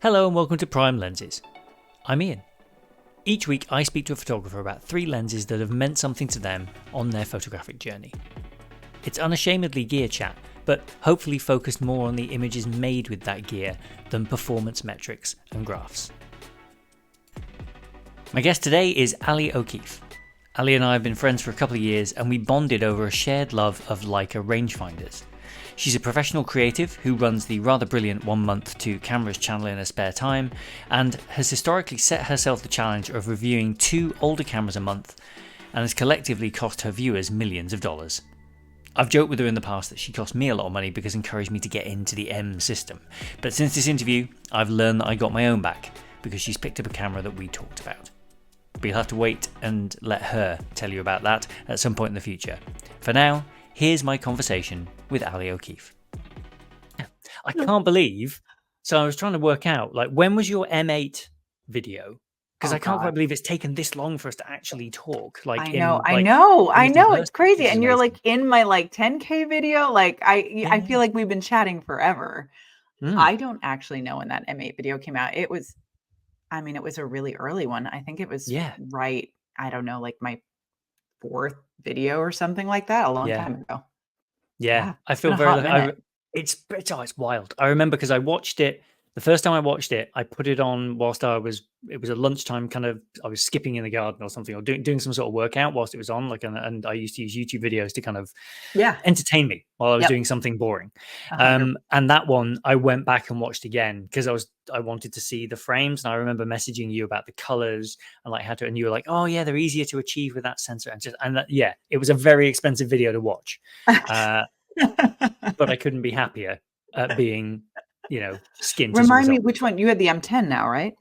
Hello and welcome to Prime Lenses. I'm Ian. Each week I speak to a photographer about 3 lenses that have meant something to them on their photographic journey. It's unashamedly gear chat, but hopefully focused more on the images made with that gear than performance metrics and graphs. My guest today is Ali Okeefe. Ali and I have been friends for a couple of years and we bonded over a shared love of Leica rangefinders. She's a professional creative who runs the rather brilliant 1 month to cameras channel in her spare time and has historically set herself the challenge of reviewing 2 older cameras a month and has collectively cost her viewers millions of dollars. I've joked with her in the past that she cost me a lot of money because encouraged me to get into the M system, but since this interview I've learned that I got my own back because she's picked up a camera that we talked about. But you'll have to wait and let her tell you about that at some point in the future. For now, here's my conversation with Ali Okeefe. I can't believe, so I was trying to work out, like, when was your M8 video? Because I can't quite believe it's taken this long for us to actually talk. Like, I know, it's crazy. And you're amazing. like in my 10K video. I feel like we've been chatting forever. I don't actually know when that M8 video came out. It was a really early one. I think it was right, I don't know, like my 4th video or something like that a long time ago. Yeah, I It's been feel a very hot minute. it's wild. I remember because I watched it the first time I watched it, I put it on whilst it was a lunchtime kind of, I was skipping in the garden or something, or doing some sort of workout whilst it was on, like, and I used to use YouTube videos to kind of entertain me while I was doing something boring. 100. And that one I went back and watched again because I wanted to see the frames, and I remember messaging you about the colors and like how to, and you were like, oh yeah, they're easier to achieve with that sensor, it was a very expensive video to watch. But I couldn't be happier at being, skint as a Remind me result. which one you had, the M10 now, right?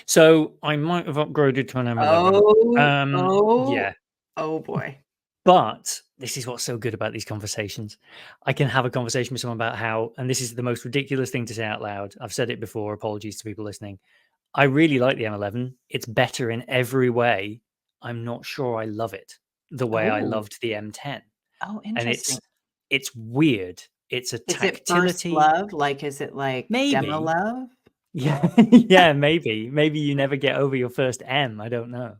So I might have upgraded to an M11. Yeah, Oh boy. but this is what's so good about these conversations. I can have a conversation with someone about how, and this is the most ridiculous thing to say out loud. I've said it before. Apologies to people listening. I really like the M11. It's better in every way. I'm not sure I love it the way I Oh, loved the M10. And interesting. it's weird. It's a Is it first tactility. love? Like, is it like demo Maybe. love? Yeah, yeah, maybe. Maybe you never get over your first M. I don't know.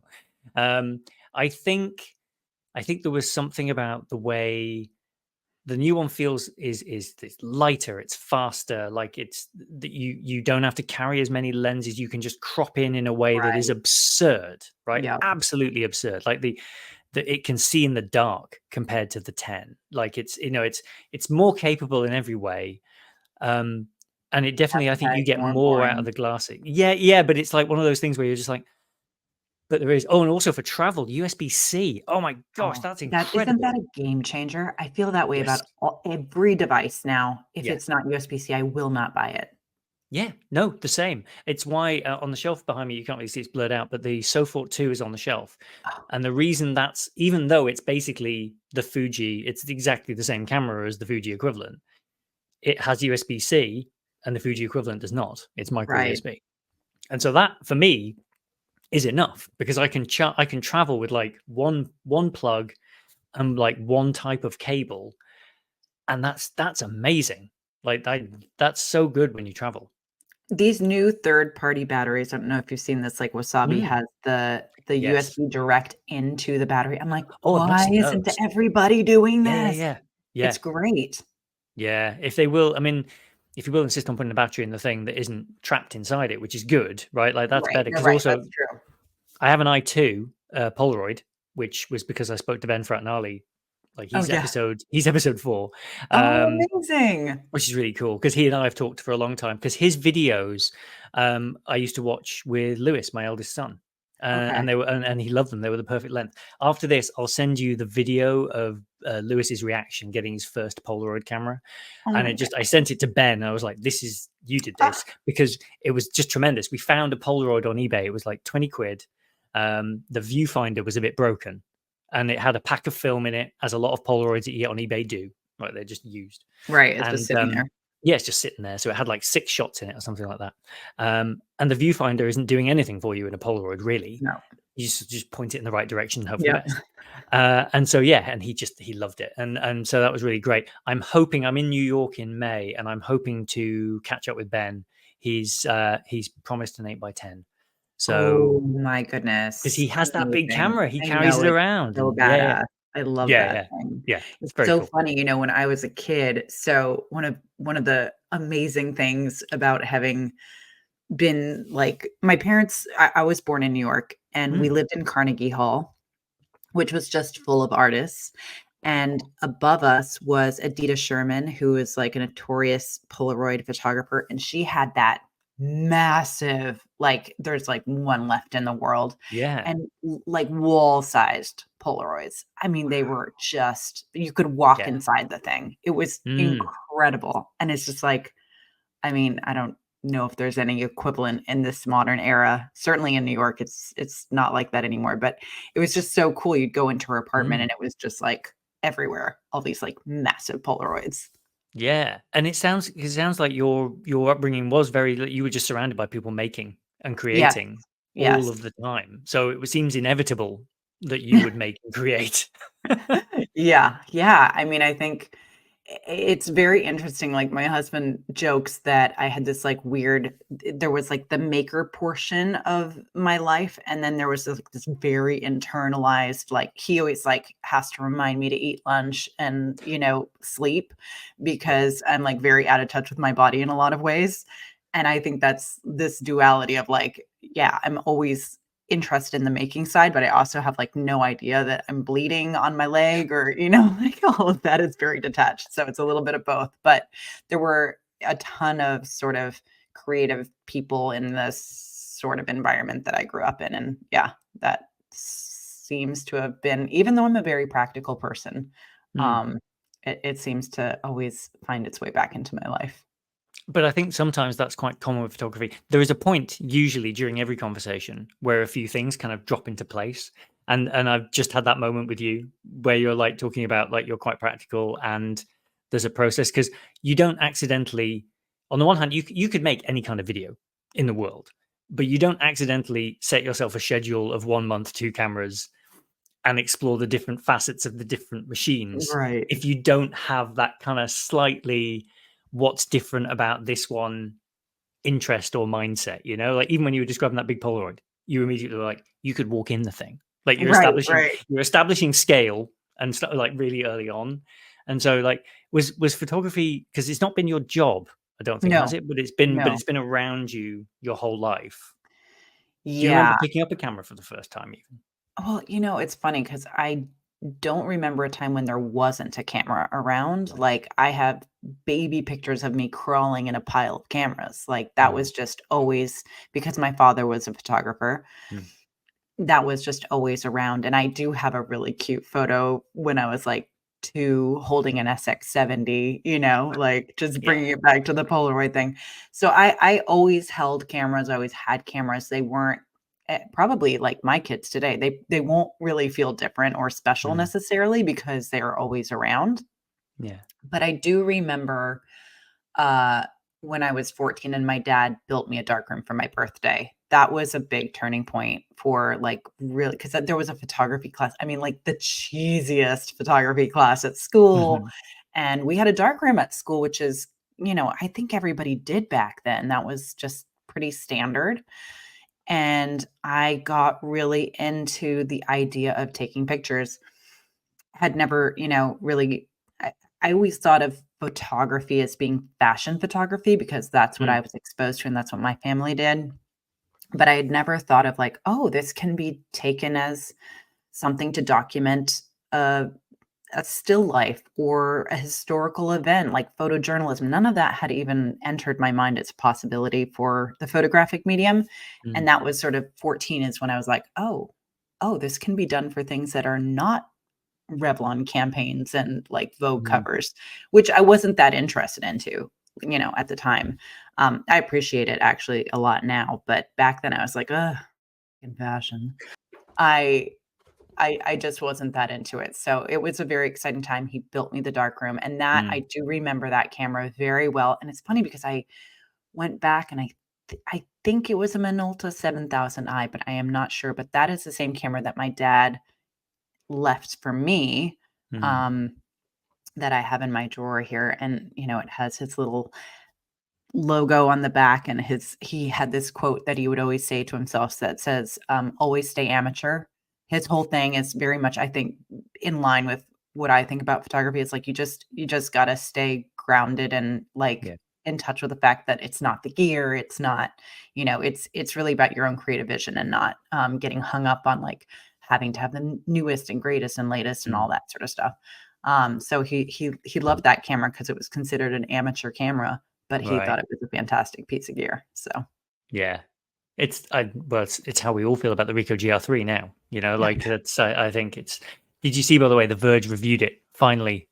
Um, I think I think there was something about the way the new one feels is it's lighter, it's faster, like it's that you don't have to carry as many lenses. You can just crop in a way that is Right. absurd, right? Yeah. Absolutely absurd. Like the it can see in the dark compared to the 10. Like it's more capable in every way. Um, and it definitely, I think you get More more out of boring. the glass. Yeah, but it's like one of those things where you're just like, but there is. Oh, and also for travel, USB-C. Oh my gosh, Oh, that's that isn't that incredible. a game changer? I feel that way Yes. about every device now. If Yeah. it's not USB-C, I will not buy it. Yeah. No, the same. It's why on the shelf behind me, you can't really see it's blurred out, but the Sofort 2 is on the shelf. Oh, And the reason that's, even though it's basically the Fuji, it's exactly the same camera as the Fuji equivalent. It has USB-C and the Fuji equivalent does not. It's micro right. USB. And so that for me is enough because I can travel with like one plug and like one type of cable, and that's amazing. Like that's so good when you travel. These new third-party batteries, I don't know if you've seen this, like Wasabi Mm, has the yes. USB direct into the battery. I'm like, Oh, I've not why seen isn't those. everybody doing Yeah, yeah, this? yeah, yeah, It's great. yeah. If they will, I mean, if you will insist on putting a battery in the thing that isn't trapped inside it, which is good, right? Like that's Right. better You're because right. also That's true. I have an i2 Polaroid, which was because I spoke to Ben Frattanali. Like Oh, yeah. he's episode 4. Oh, Um, amazing. Which is really cool because he and I have talked for a long time because his videos I used to watch with Lewis, my eldest son. Okay. And they were and he loved them. They were the perfect length. After this, I'll send you the video of Lewis's reaction getting his first Polaroid camera. Oh And my god. I sent it to Ben. I was like, this is, you did Ah, this because it was just tremendous. We found a Polaroid on eBay. It was like 20 quid. The viewfinder was a bit broken and it had a pack of film in it, as a lot of Polaroids that you get on eBay do. Right, they're just used. right. It's just And sitting there. yeah, it's just sitting there. So it had like 6 shots in it or something like that. And the viewfinder isn't doing anything for you in a Polaroid, really. No. You just point it in the right direction and hope for the Yep. best. And so yeah, and he loved it, and so that was really great. I'm in New York in May, and I'm hoping to catch up with Ben he's promised an 8x10. Oh So my because he goodness. has that big Amazing. camera, he I carries know, it it's around, so and yeah, badass. I love yeah, that yeah, thing. yeah. It's It's very so cool. funny, when I was a kid, so one of the amazing things about having been, like, my parents, I was born in New York, and we lived in Carnegie Hall, which was just full of artists, and above us was Adita Sherman, who is, like, a notorious Polaroid photographer, and she had that massive, like, there's, like, one left in the world, Yeah. and like, wall-sized Polaroids. I mean, they were just, you could walk Yeah. inside the thing. It was incredible, and it's just like, I mean, I don't know if there's any equivalent in this modern era. Certainly in New York, it's not like that anymore, but it was just so cool. You'd go into her apartment and it was just, like, everywhere, all these, like, massive Polaroids. Yeah, and it sounds like your upbringing was very like, you were just surrounded by people making and Yes. creating all Yes. of the time. So it seems inevitable that you would make and create. Yeah, yeah. I mean, I think it's very interesting. Like, my husband jokes that I had this, like, weird, there was, like, the maker portion of my life, and then there was this very internalized, like, he always, like, has to remind me to eat lunch and, sleep, Yeah. because I'm, like, very out of touch with my body in a lot of ways. And I think that's this duality of, like, yeah, I'm always interested in the making side, but I also have, like, no idea that I'm bleeding on my leg, or, like, all of that is very detached. So it's a little bit of both. But there were a ton of sort of creative people in this sort of environment that I grew up in. And yeah, that seems to have been, even though I'm a very practical person, Mm. um, it seems to always find its way back into my life. But I think sometimes that's quite common with photography. There is a point usually during every conversation where a few things kind of drop into place. And I've just had that moment with you where you're like talking about like you're quite practical and there's a process because you don't accidentally on the one hand you could make any kind of video in the world, but you don't accidentally set yourself a schedule of 1 month, two cameras and explore the different facets of the different machines Right. if you don't have that kind of slightly what's different about this one interest or mindset, like even when you were describing that big Polaroid, you immediately were like you could walk in the thing, like you're Right. establishing Right. you're establishing scale and stuff like really early on. And so like was photography, because it's not been your job, I don't think, has No, it? But it's been no. around you your whole life. Do you remember Yeah. picking up a camera for the first time even? Well, it's funny because I don't remember a time when there wasn't a camera around. Like, I have baby pictures of me crawling in a pile of cameras. Like, that Mm, was just always, because my father was a photographer, mm, that was just always around. And I do have a really cute photo when I was like 2 holding an SX70, like, just yeah. bringing it back to the Polaroid thing. So I always held cameras, I always had cameras. They weren't, probably like my kids today, they won't really feel different or special Mm, necessarily because they're always around. yeah. But I do remember, uh, when I was 14 and my dad built me a darkroom for my birthday. That was a big turning point for, like, really, because there was a photography class. I mean, like, the cheesiest photography class at school, Mhm, and we had a darkroom at school, which is, I think everybody did back then. That was just pretty standard. And I got really into the idea of taking pictures. Had never, really, I always thought of photography as being fashion photography because that's what mm, I was exposed to and that's what my family did. But I had never thought of, like, oh, this can be taken as something to document a still life or a historical event like photojournalism. None of that had even entered my mind as a possibility for the photographic medium. And mm, that was sort of 14 is when I was like, oh, this can be done for things that are not Revlon campaigns and, like, Vogue mm. covers, which I wasn't that interested into, at the time. I appreciate it actually a lot now, but back then I was like, "Ugh, in fashion." I I just wasn't that into it. So it was a very exciting time. He built me the darkroom, and that I Mm, do remember that camera very well. And it's funny because I went back and I think it was a Minolta 7000i, but I am not sure. But that is the same camera that my dad left for me. mm, Um, that I have in my drawer here, and, it has his little logo on the back, and he had this quote that he would always say to himself that says, "Always stay amateur." His whole thing is very much, I think, in line with what I think about photography. It's like you just gotta stay grounded and, like, Yeah. in touch with the fact that it's not the gear, it's not, it's really about your own creative vision and not, getting hung up on, like, having to have the newest and greatest and latest and all Mm. that sort of stuff. So he loved that camera because it was considered an amateur camera, but he Right. thought it was a fantastic piece of gear. So Yeah. It's how we all feel about the Ricoh GR3 now. Like it's I think it's. Did you see, by the way, The Verge reviewed it finally?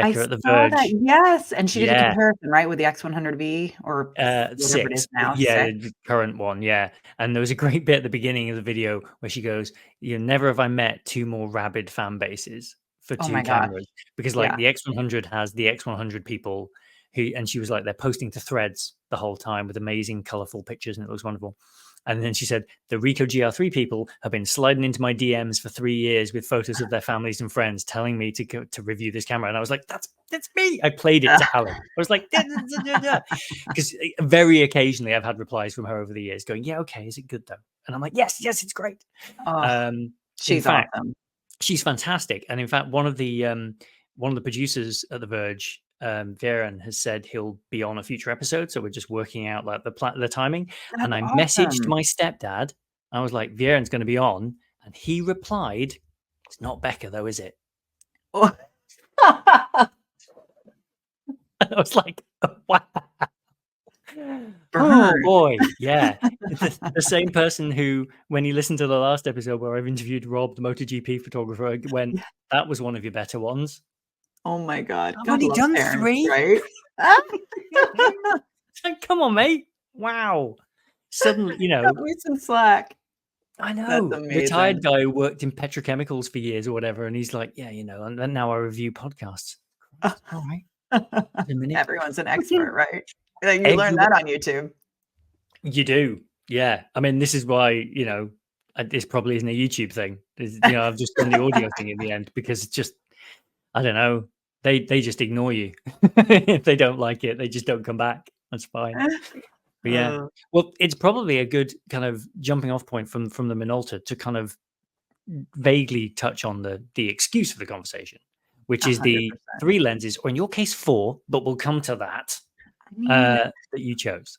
I Becca at The saw that, Verge. yes, and she did a Yeah. comparison, right, with the X100V or whatever it is 6. now, Yeah, 6. the current one, yeah. And there was a great bit at the beginning of the video where she goes, never have I met two more rabid fan bases for Oh two my gosh. cameras." Because like Yeah. the X100 has the X100 people who, and she was like, they're posting to threads the whole time with amazing, colorful pictures, and it looks wonderful. And then she said, the Ricoh GR3 people have been sliding into my DMs for 3 years with photos of their families and friends telling me to go to review this camera. And I was like, that's me. I played it to Ali. I was like, because very occasionally I've had replies from her over the years going, yeah, okay, is it good though? And I'm like, yes, it's great. Oh, In she's fact, awesome. she's fantastic. And in fact, one of the producers at The Verge, Varen, has said he'll be on a future episode. So we're just working out like the timing. And That's I messaged awesome. my stepdad. I was like, Varen's going to be on, and he replied, "It's not Becca though, is it?" Oh. And I was like, wow. Oh Burn. boy, yeah. The same person who, when he listened to the last episode where I've interviewed Rob, the MotoGP photographer, went, Yeah. "That was one of your better ones." Oh my god. I've God only loves done parents, 3. right? It's like, come on, mate. Wow. Suddenly, Cut me some slack. I That's know, retired amazing. guy who worked in petrochemicals for years or whatever, and he's like, yeah, and then now I review podcasts. All right, a minute. Everyone's an expert, right? Like, you learn Everyone, that on YouTube. you do, yeah. I mean, this is why this probably isn't a YouTube thing. I've just done the audio thing in the end because it's just, I don't know. They just ignore you if they don't like it. They just don't come back. That's fine. But yeah, Oh, well, it's probably a good kind of jumping off point from the Minolta to kind of vaguely touch on the excuse for the conversation, which is the 100%. 3 lenses, or in your case 4, but we'll come to that, I mean, that you chose.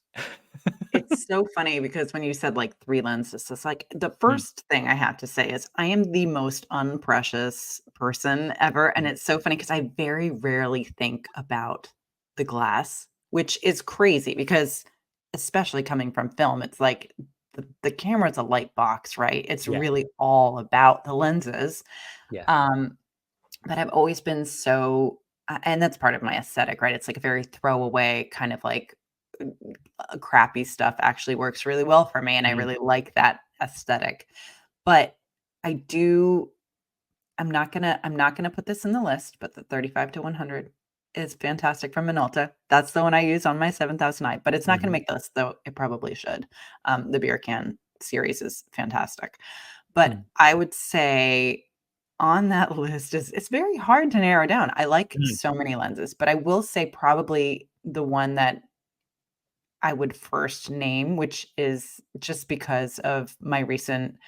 it's so funny because when you said, like, 3 lenses, it's like the Mm, first thing I have to say is I am the most unprecious person ever, and mm, it's so funny because I very rarely think about the glass, which is crazy because especially coming from film, it's like the camera's a light box, right? It's yeah, really all about the lenses. yeah, Um, but I've always been so and that's part of my aesthetic, right? It's like a very throwaway kind of like crappy stuff actually works really well for me, and I mm, really like that aesthetic. But I do I'm not gonna put this in the list, but the 35 to 100 is fantastic from Minolta. That's the one I use on my 7000i, but it's not gonna mhm, make the list, though it probably should. The beer can series is fantastic. But mm, I would say on that list is it's very hard to narrow down. I like mm, so many lenses, but I will say probably the one that I would first name, which is just because of my recent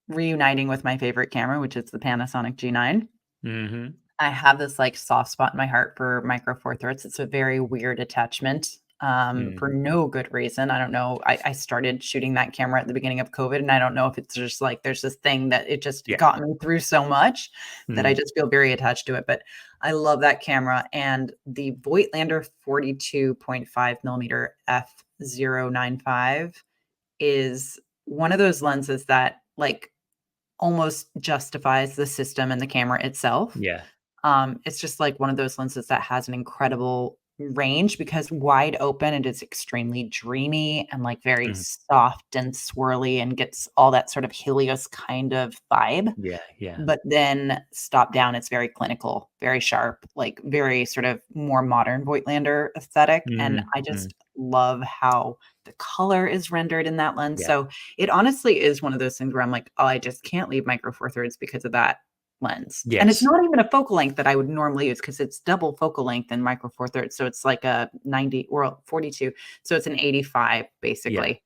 reuniting with my favorite camera, which is the Panasonic G9. mhm, I have this, like, soft spot in my heart for Micro Four Thirds. It's a very weird attachment, for mhm, no good reason. I don't know. I started shooting that camera at the beginning of COVID, and I don't know if it's just, like, there's this thing that it just yeah, got me through so much that I mm, just feel very attached to it, but I love that camera, and the Voigtlander 42.5 millimeter f/0.95 is one of those lenses that, like, almost justifies the system and the camera itself. yeah, It's just like one of those lenses that has an incredible range because wide open, it is extremely dreamy and like very mhm, soft and swirly and gets all that sort of Helios kind of vibe. yeah, yeah, But then stop down, it's very clinical, very sharp, like very sort of more modern Voigtlander aesthetic. And mm, I mm, just love how the color is rendered in that lens. yeah, So it honestly is one of those things where I'm like, oh, I just can't leave Micro Four Thirds because of that. lens. And it's Yes. not even a focal length that I would normally use because it's double focal length in micro four thirds. So it's like a 90 or 42. So it's an 85 Yeah. basically.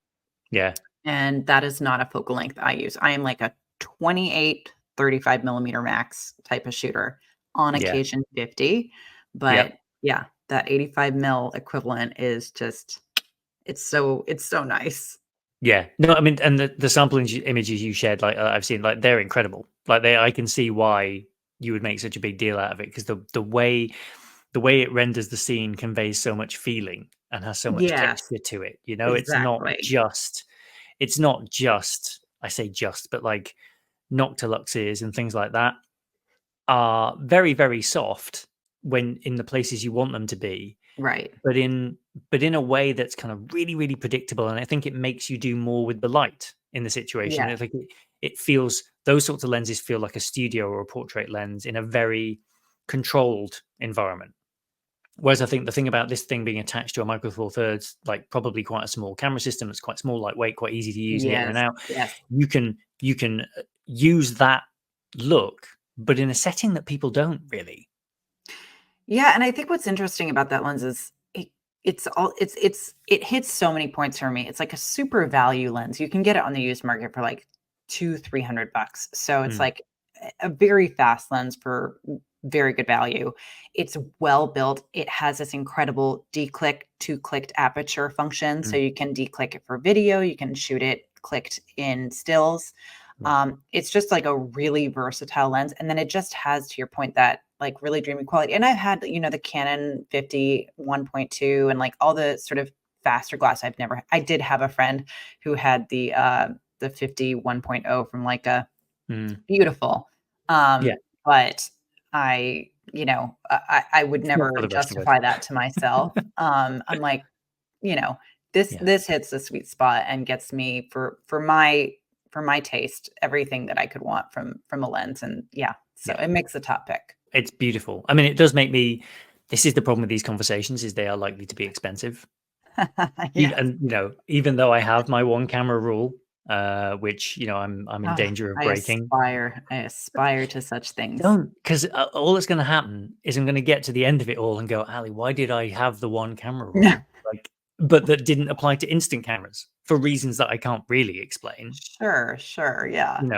Yeah. And that is not a focal length I use. I am like a 28, 35 millimeter max type of shooter, on Yeah. occasion 50. But Yep. yeah, that 85 mil equivalent is just, it's so nice. Yeah. No, I mean, and the sample images you shared, like I've seen, like they're incredible. Like I can see why you would make such a big deal out of it because the way it renders the scene conveys so much feeling and has so much Yes, texture to it. You know, exactly. it's not just, I say just, but like Noctiluxes and things like that are very, very soft when in the places you want them to be, Right. but in a way that's kind of really, really predictable. And I think it makes you do more with the light in the situation. Yes. It's like it feels those sorts of lenses feel like a studio or a portrait lens in a very controlled environment. Whereas I think the thing about this thing being attached to a micro four thirds, like probably quite a small camera system that's quite small, lightweight, quite easy to use and get in and Yes. out, Yes. you can use that look, but in a setting that people don't really. Yeah, and I think what's interesting about that lens is it hits so many points for me. It's like a super value lens. You can get it on the used market for like 200-300 bucks. So it's Mm, like a very fast lens for very good value. It's well built. It has this incredible declick to clicked aperture function. So mm, you can declick it for video, you can shoot it clicked in stills. yeah, It's just like a really versatile lens. And then it just has, to your point, that like really dreamy quality. And I've had, the Canon 50 1.2 and like all the sort of faster glass. I did have a friend who had the 50 1.0 from Leica. mm, Beautiful. yeah. But I would It's not for never the rest of us. justify that to myself. I'm like, you know, this Yeah, this hits the sweet spot and gets me for my taste, everything that I could want from a lens. And yeah, so yeah. it makes the top pick. It's beautiful. I mean, it does make me. This is the problem with these conversations: is they are likely to be expensive. Even, Yes. and even though I have my one camera rule, which I'm in Ah, danger of I breaking. aspire I aspire to such things. Don't, because all that's going to happen is I'm going to get to the end of it all and go, Ali, why did I have the one camera rule? Like, but that didn't apply to instant cameras for reasons that I can't really explain. Sure, sure, yeah. I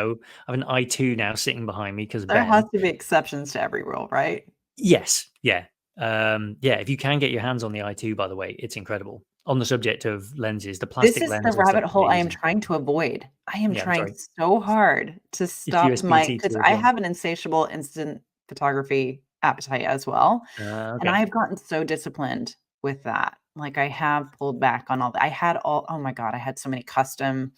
have an i2 now sitting behind me because of There has Ben. to be exceptions to every rule, right? Yes, yeah, yeah. If you can get your hands on the i2, by the way, it's incredible. On the subject of lenses, the This plastic is the lens and stuff rabbit that they're hole I am using. trying to avoid. I am Yeah, I'm trying sorry. so hard to It's stop my USB-C because too as I well. have an insatiable instant photography appetite as well, and I Okay. have gotten so disciplined with that. Like, I have pulled back on all that. I had all oh my god, I had so many custom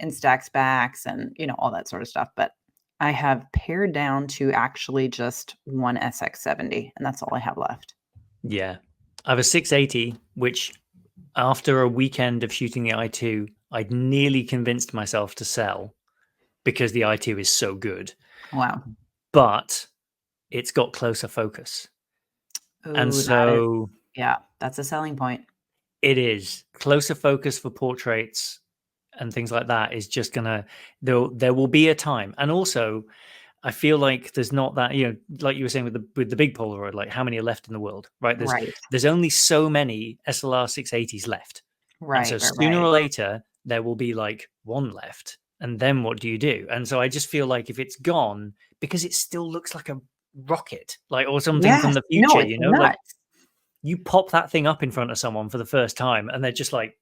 Instax backs and, all that sort of stuff, but I have pared down to actually just one SX70, and that's all I have left. Yeah, I have a 680, which after a weekend of shooting the i2, I'd nearly convinced myself to sell because the i2 is so good, Wow. but it's got closer focus. And Oh, that is so yeah, that's a selling point. it is closer focus for portraits and things like that is just gonna there will be a time. And also I feel like there's not that, like you were saying with the big Polaroid, like how many are left in the world, right? Right. There's only so many SLR 680s left. And so Right, right, sooner right. or later there will be like one left. And then what do you do? And so I just feel like if it's gone, because it still looks like a rocket, like or something from Yes. the No, future, it's like nuts. you pop that thing up in front of someone for the first time and they're just like,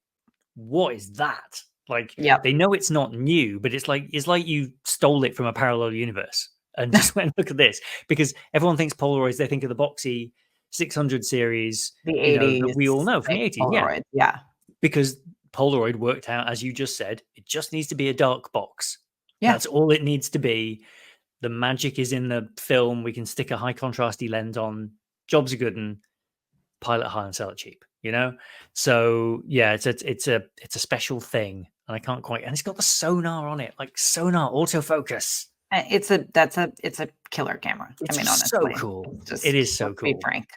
what is that? Like Yep. they know it's not new, but it's like you stole it from a parallel universe and just went, look at this. Because everyone thinks Polaroids, they think of the boxy 600 series, The that we all 80s, know from like, the 80s. Yeah. Polaroids, yeah. Because Polaroid worked out, as you just said, it just needs to be a dark box. Yeah. That's all it needs to be. The magic is in the film. We can stick a high contrasty lens on. Jobs are good and pilot high and sell it cheap. So yeah, it's a special thing, and I can't quite. And it's got the sonar on it, like sonar autofocus. It's a killer camera. I It's mean, so honestly, cool. it's It just is so let's be cool. frank.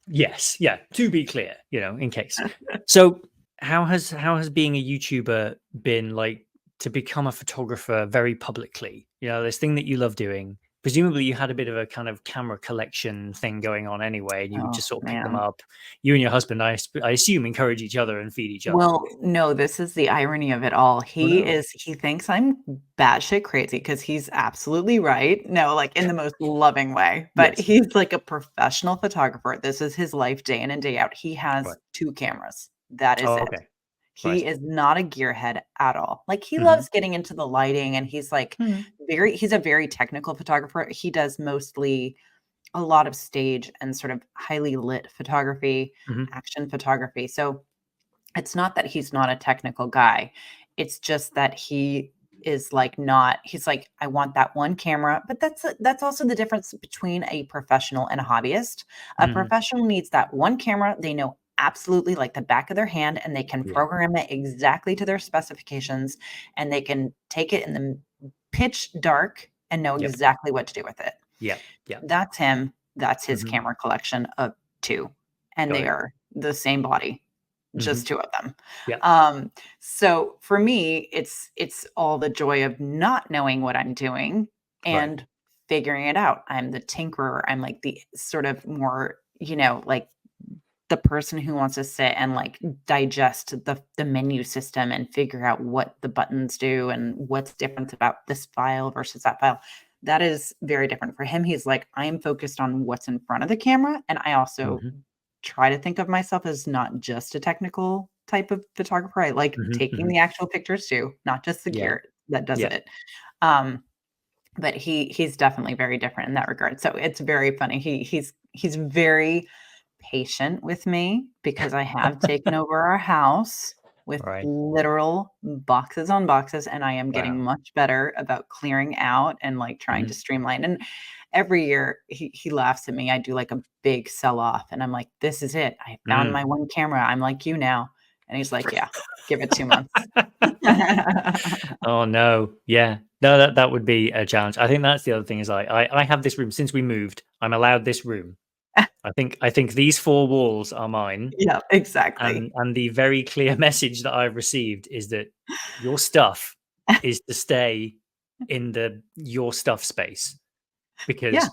Yes, yeah. To be clear, in case. So how has being a YouTuber been like to become a photographer very publicly? This thing that you love doing. presumably you had a bit of a kind of camera collection thing going on anyway, and you would Oh, just sort of pick them man. up. You and your husband, I assume, encourage each other and feed each other. Well, no, this is the irony of it all. Oh no. He thinks I'm batshit crazy because he's absolutely right. No, like, in the most loving way, but Yes. he's like a professional photographer. This is his life day in and day out. He has Right. 2 cameras. That is Oh, it. okay. He Right. is not a gearhead at all. Like, he Hmm. loves getting into the lighting, and he's, like, Hmm. he's a very technical photographer. He does mostly a lot of stage and sort of highly lit photography, Hmm. action photography. So it's not that he's not a technical guy. It's just that he is like not he's like, "I want that one camera," but that's also the difference between a professional and a hobbyist. A Hmm. professional needs that one camera they know absolutely like the back of their hand, and they can Yeah. program it exactly to their specifications, and they can take it in the pitch dark and know Yep. exactly what to do with it. Yep. Yep. That's him. That's his Hmm. camera collection of 2, and Got they it. are the same body, Hmm. just 2 of them. Yep. So for me, it's all the joy of not knowing what I'm doing Right. and figuring it out. I'm the tinkerer. I'm like the sort of more, like the person who wants to sit and like digest the menu system and figure out what the buttons do and what's different about this file versus that file. That is very different for him. He's like, I am focused on what's in front of the camera. And I also Hmm. try to think of myself as not just a technical type of photographer. I like Hmm. taking Hmm. the actual pictures too, not just the Yeah. gear that does Yeah. it. Um, but he's definitely very different in that regard. So it's very funny. He's very patient with me because I have taken over our house with Right. literal boxes on boxes, and I am getting Wow. much better about clearing out and, like, trying to Hmm. streamline, and every year he laughs at me. I do, like, a big sell-off, and I'm like, "This is it. I found my Mm. one camera. I'm like you now." And he's like, "Yeah, give it 2 months." Oh no. Yeah. No, that would be a challenge. I think that's the other thing is I have this room since we moved. I'm allowed this room. I think these 4 walls are mine. Yeah, exactly. And the very clear message that I've received is that your stuff is to stay in the your stuff space Yeah,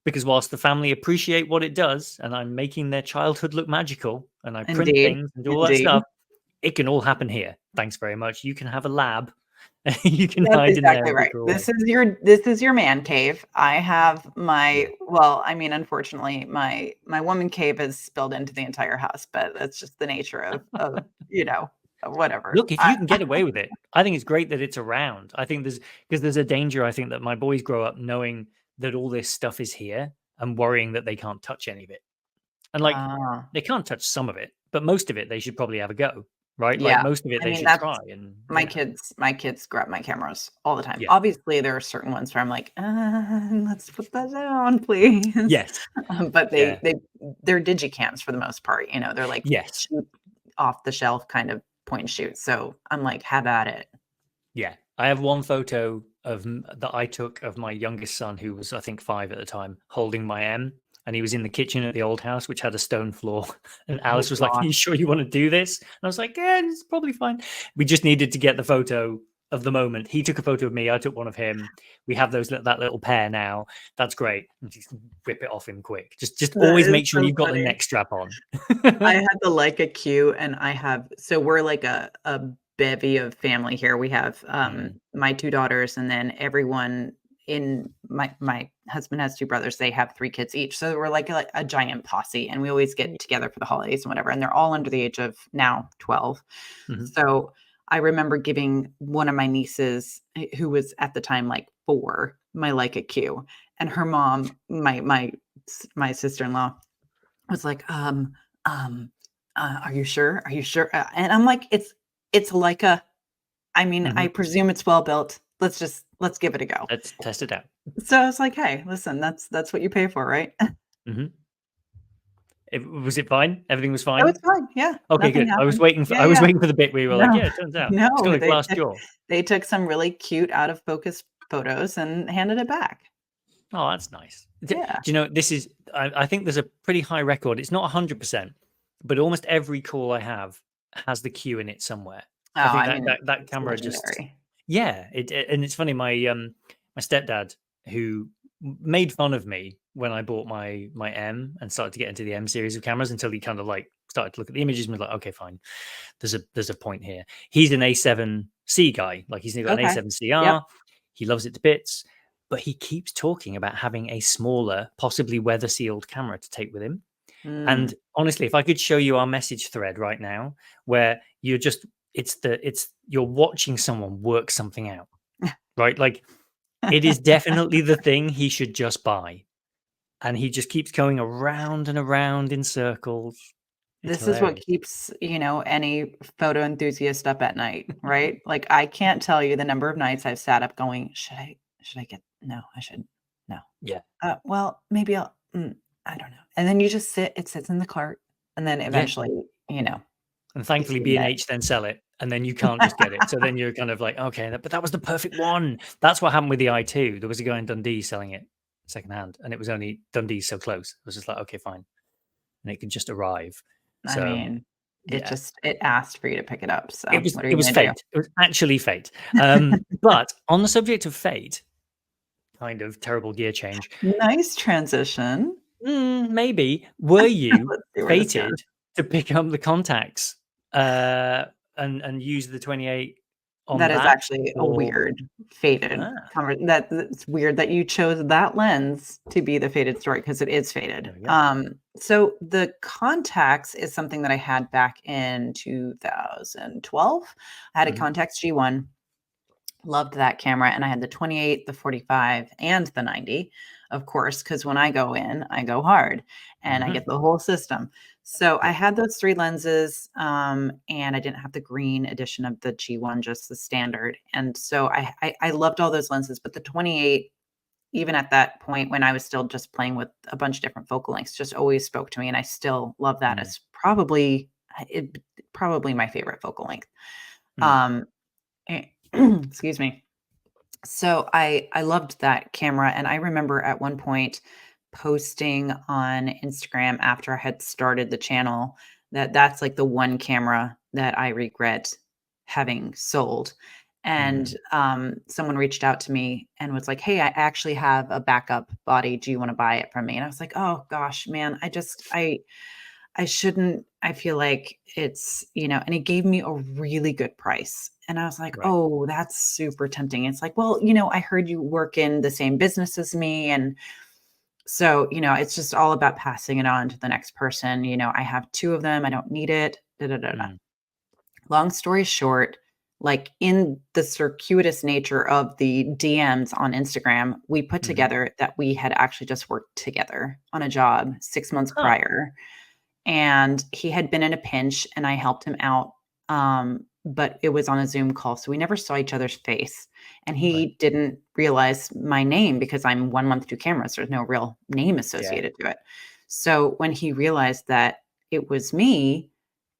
because whilst the family appreciate what it does and I'm making their childhood look magical and I print indeed, things and do all that indeed. stuff, it can all happen here. Thanks very much. You can have a lab. You can That's hide in there exactly and be right. thrown away. This is your man cave. I have Yeah. I mean, unfortunately, my woman cave has spilled into the entire house, but that's just the nature of whatever. Look, if you can get away with it, I think it's great that it's around. I think there's a danger, I think, that my boys grow up knowing that all this stuff is here and worrying that they can't touch any of it. And like Ah, they can't touch some of it, but most of it they should probably have a go, right? Like yeah. most of it I they mean, should that's try and my kids grab my cameras all the time. yeah. Obviously, there are certain ones where I'm like, let's put that down, please." Yes. But Yeah. they're digicams for the most part, they're like Yes. cheap, off the shelf kind of point and shoot. So I'm like, "Have at it." Yeah. I have one photo that I took of my youngest son, who was I think 5 at the time, holding my M, and he was in the kitchen at the old house, which had a stone floor. And Oh Alice was like, "Are you gosh. sure you want to do this?" And I was like, "Yeah, it's probably fine." We just needed to get the photo of the moment. He took a photo of me. I took one of him. We have that little pair now. That's great. And just rip it off him quick. Just That always is make sure so you've got the funny. neck strap on. I had the Leica Q, and we're like a bevy of family here. We have, Mm, my 2 daughters, and then everyone in my husband has 2 brothers, they have 3 kids each, so we're like a giant posse, and we always get together for the holidays and whatever, and they're all under the age of now 12. mhm. So, I remember giving one of my nieces, who was at the time, like, 4, my Leica Q, and her mom, my sister-in-law was like, um, are you sure? Are you sure?" And I'm like, it's like I mean, I Mhm. presume it's well built. Let's give it a go." Let's test it out. So I was like, "Hey, listen, that's what you pay for, right?" Mhm. Was it fine? Everything was "Oh, it's fine? fine. Yeah, Okay, nothing good. I was happened." waiting for Yeah, I was yeah. waiting for the bit where you were like, No, "Yeah, it turns out it's got no, a glass jaw." they took some really cute out of focus photos and handed it back. Oh, that's nice. Do Yeah. you know, this is I think there's a pretty high record. It's not 100%, but almost every call I have has the cue in it somewhere. Oh, I think I that mean, that it's camera just legendary. yeah, and it's funny, my stepdad, who made fun of me when I bought my M and started to get into the M series of cameras until he kind of like started to look at the images and was like, okay, fine, there's a point here. He's an A7C guy, like he's got an Okay. A7CR. Yep. He loves it to bits, but he keeps talking about having a smaller, possibly weather sealed camera to take with him. And honestly, if I could show you our message thread right now, where you're just you're watching someone work something out, right? Like it is definitely the thing he should just buy. And he just keeps going around and around in circles. It's This is what hilarious. keeps, any photo enthusiast up at night, right? Like, I can't tell you the number of nights I've sat up going, "Should I get no, I shouldn't. No. Yeah. Well, maybe I don't know." And then you just it sits in the cart, and then Yeah. eventually, And it's thankfully your day. B&H then sell it. And then you can't just get it. So then you're kind of like, okay, but that was the perfect one. That's what happened with the i2. There was a guy in Dundee selling it secondhand, and it was only Dundee's so close. It was just like, okay, fine. And it could just arrive. I So mean, yeah. it asked for you to pick it up, so what are It you was gonna do? fate. It was actually fate. But on the subject of fate, kind of terrible gear change. Nice transition. Maybe were you Let's see where this goes. fated to pick up the contacts uh, and use the 28 on That is that, actually a or weird, fated ah, that's weird that you chose that lens to be the fated story because it is fated. there we go. So the contacts is something that I had back in 2012. I had a Mhm. Contax G1. Loved that camera, and I had the 28, the 45, and the 90, of course, because when I go in, I go hard, and I Mhm. get the whole system. So I Yeah. had those 3 lenses, and I didn't have the green edition of the G1, just the standard, and so I loved all those lenses, but the 28, even at that point when I was still just playing with a bunch of different focal lengths, just always spoke to me, and I still love that. Mm. It's probably my favorite focal length. Mm. Um, excuse me. So I loved that camera, and I remember at one point posting on Instagram after I had started the channel that that's like the one camera that I regret having sold. And Mm. someone reached out to me and was like, "Hey, I actually have a backup body. Do you want to buy it from me?" And I was like, "Oh gosh, man, I shouldn't. I feel like it's, and he gave me a really good price." And I was like, Right. "Oh, that's super tempting." It's like, "Well, I heard you work in the same business as me." And so, it's just all about passing it on to the next person. I have 2 of them. I don't need it. Da, da, da, da. Mm. Long story short, like in the circuitous nature of the DMs on Instagram, we put Mhm. together that we had actually just worked together on a job 6 months Huh. prior, and he had been in a pinch and I helped him out. But it was on a Zoom call, so we never saw each other's face. And Right. he didn't realize my name because I'm 1 month, 2 cameras. There's no real name Yeah. associated to it. So when he realized that it was me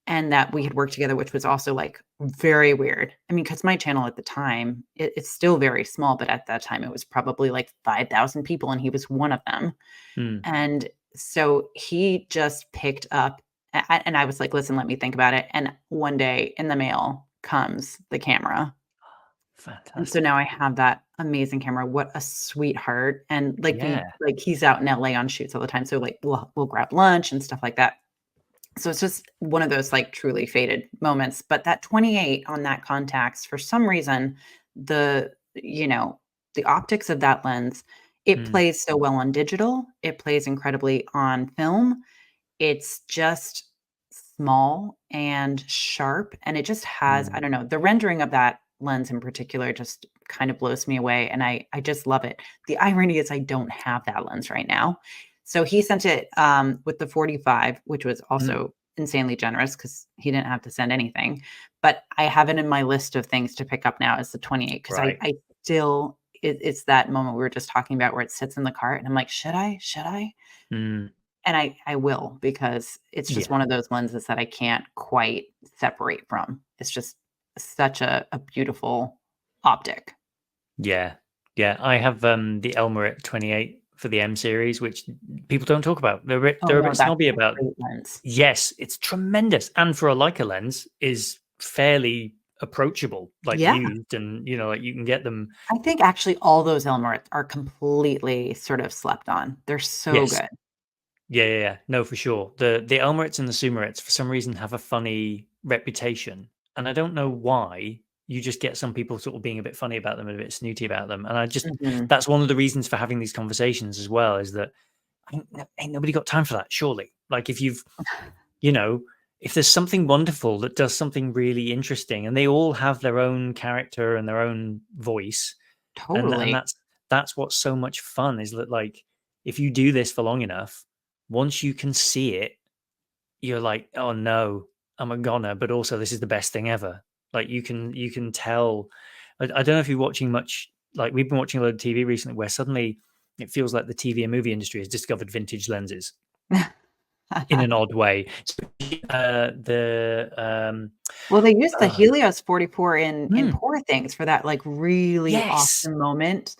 and that we had worked together, which was also like very weird. I mean, because my channel at the time, it's still very small, but at that time it was probably like 5,000 people and he was one of them. Mm. And so he just picked up and I was like, "Listen, let me think about it." And one day in the mail comes the camera. And so Fantastic. now I have that amazing camera. What a sweetheart. And like Yeah. he's out in LA on shoots all the time. So like we'll grab lunch and stuff like that. So it's just one of those like truly fated moments. But that 28 on that contacts, for some reason, the the optics of that lens, it Mm. plays so well on digital. It plays incredibly on film. It's just small and sharp, and it just has, I Mm. don't know, the rendering of that lens in particular just kind of blows me away, and I just love it. The irony is I don't have that lens right now. So he sent it, with the 45, which was Mm. also insanely generous because he didn't have to send anything, but I have it in my list of things to pick up now as the 28 because Right. I still it's that moment we were just talking about where it sits in the cart, and I'm like, "Should I? Should I?" Mm. And I will because it's just Yeah. one of those lenses that I can't quite separate from. It's just such a beautiful optic. Yeah. Yeah. I have the Elmerit 28 for the M series, which people don't talk about. Oh, They're a no, bit that's snobby a about. great lens. Yes, it's tremendous, and for a Leica lens is fairly approachable, like Yeah. used, and like you can get them. I think actually all those elements are completely sort of slept on. They're so Yes. good. Yeah. No, for sure. The Elmerits and the Sumerits for some reason have a funny reputation, and I don't know why. You just get some people sort of being a bit funny about them and a bit snooty about them, and Mhm. that's one of the reasons for having these conversations as well. Is that ain't nobody got time for that? Surely, like you know, if there's something wonderful that does something really interesting, and they all have their own character and their own voice, and Totally. that's what's so much fun is that, like, if you do this for long enough, once you can see it, you're like, oh no, I'm a goner, but also this is the best thing ever. Like you can tell. I don't know if you're watching much. Like, we've been watching a lot of TV recently where suddenly it feels like the TV and movie industry has discovered vintage lenses in an odd way. The Well, they used the uh, Helios 44 in hmm, Poor Things for that, like, really yes, awesome moment,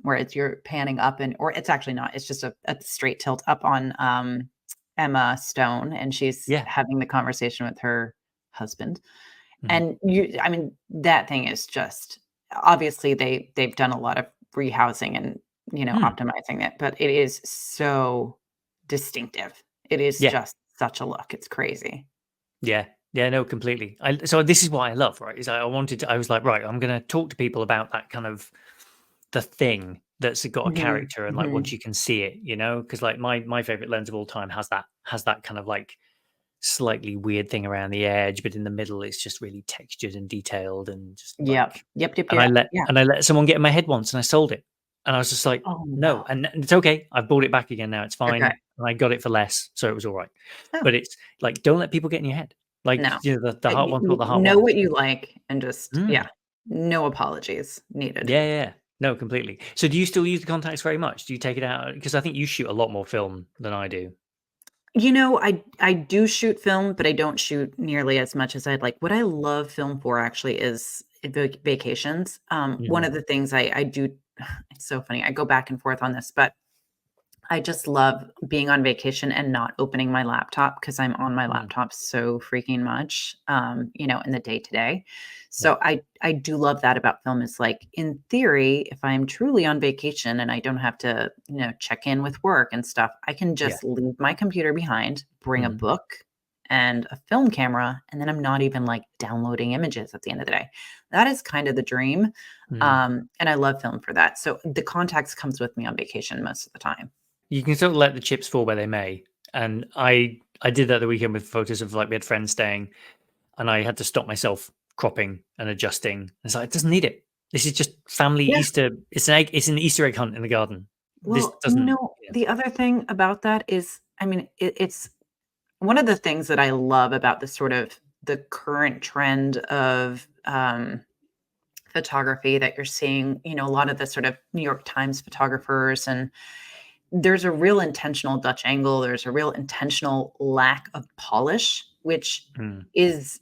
where you're panning up or it's actually not, it's just a straight tilt up on, Emma Stone, and she's yeah, having the conversation with her husband, mhm, and I mean, that thing is just obviously, they've done a lot of rehousing and, hmm, optimizing it, but it is so distinctive. It is yeah. just such a look, it's crazy. Yeah. Yeah, no, completely. So this is what I love, right? Is I was like, right, I'm going to talk to people about that kind of the thing that's got a Mhm, character, and like once mhm. you can see it, because like my favorite lens of all time has that kind of like slightly weird thing around the edge, but in the middle it's just really textured and detailed and just Yep. like. Yep, yep, And I yep. let Yeah. and I let someone get in my head once, and I sold it, and I was just like, Oh, no, no. and it's okay. I've bought it back again now. It's Okay. fine, and I got it for less, so it was all right. Oh, But it's like, don't let people get in your head. Like, no. the heart wants what the heart Know wants. what you like and just yeah, Mm. no apologies needed. Yeah. No, completely. So do you still use the contacts very much? Do you take it out? Because I think you shoot a lot more film than I do. I do shoot film, but I don't shoot nearly as much as I'd like. What I love film for actually is vacations. One Mhm. of the things I do it's so funny. I go back and forth on this, but I just love being on vacation and not opening my laptop because I'm on my Mm. laptop so freaking much, in the day to day. Yeah. So I do love that about film is like in theory, if I'm truly on vacation and I don't have to, check in with work and stuff, I can Yeah. just leave my computer behind, bring a Mhm. book and a film camera, and then I'm not even like downloading images at the end of the day. That is kind of the dream. Mm. And I love film for that. So the contacts comes with me on vacation most of the time. You can sort of let the chips fall where they may. And I did that the weekend with photos of, like, we had friends staying, and I had to stop myself cropping and adjusting. It's like, it doesn't need it. This is just family Yeah. Easter. It's an Easter egg hunt in the garden. This Well, doesn't. Yeah. the other thing about that is, I mean, it's one of the things that I love about the sort of the current trend of photography that you're seeing, a lot of the sort of New York Times photographers, and there's a real intentional Dutch angle. There's a real intentional lack of polish, which Mm. is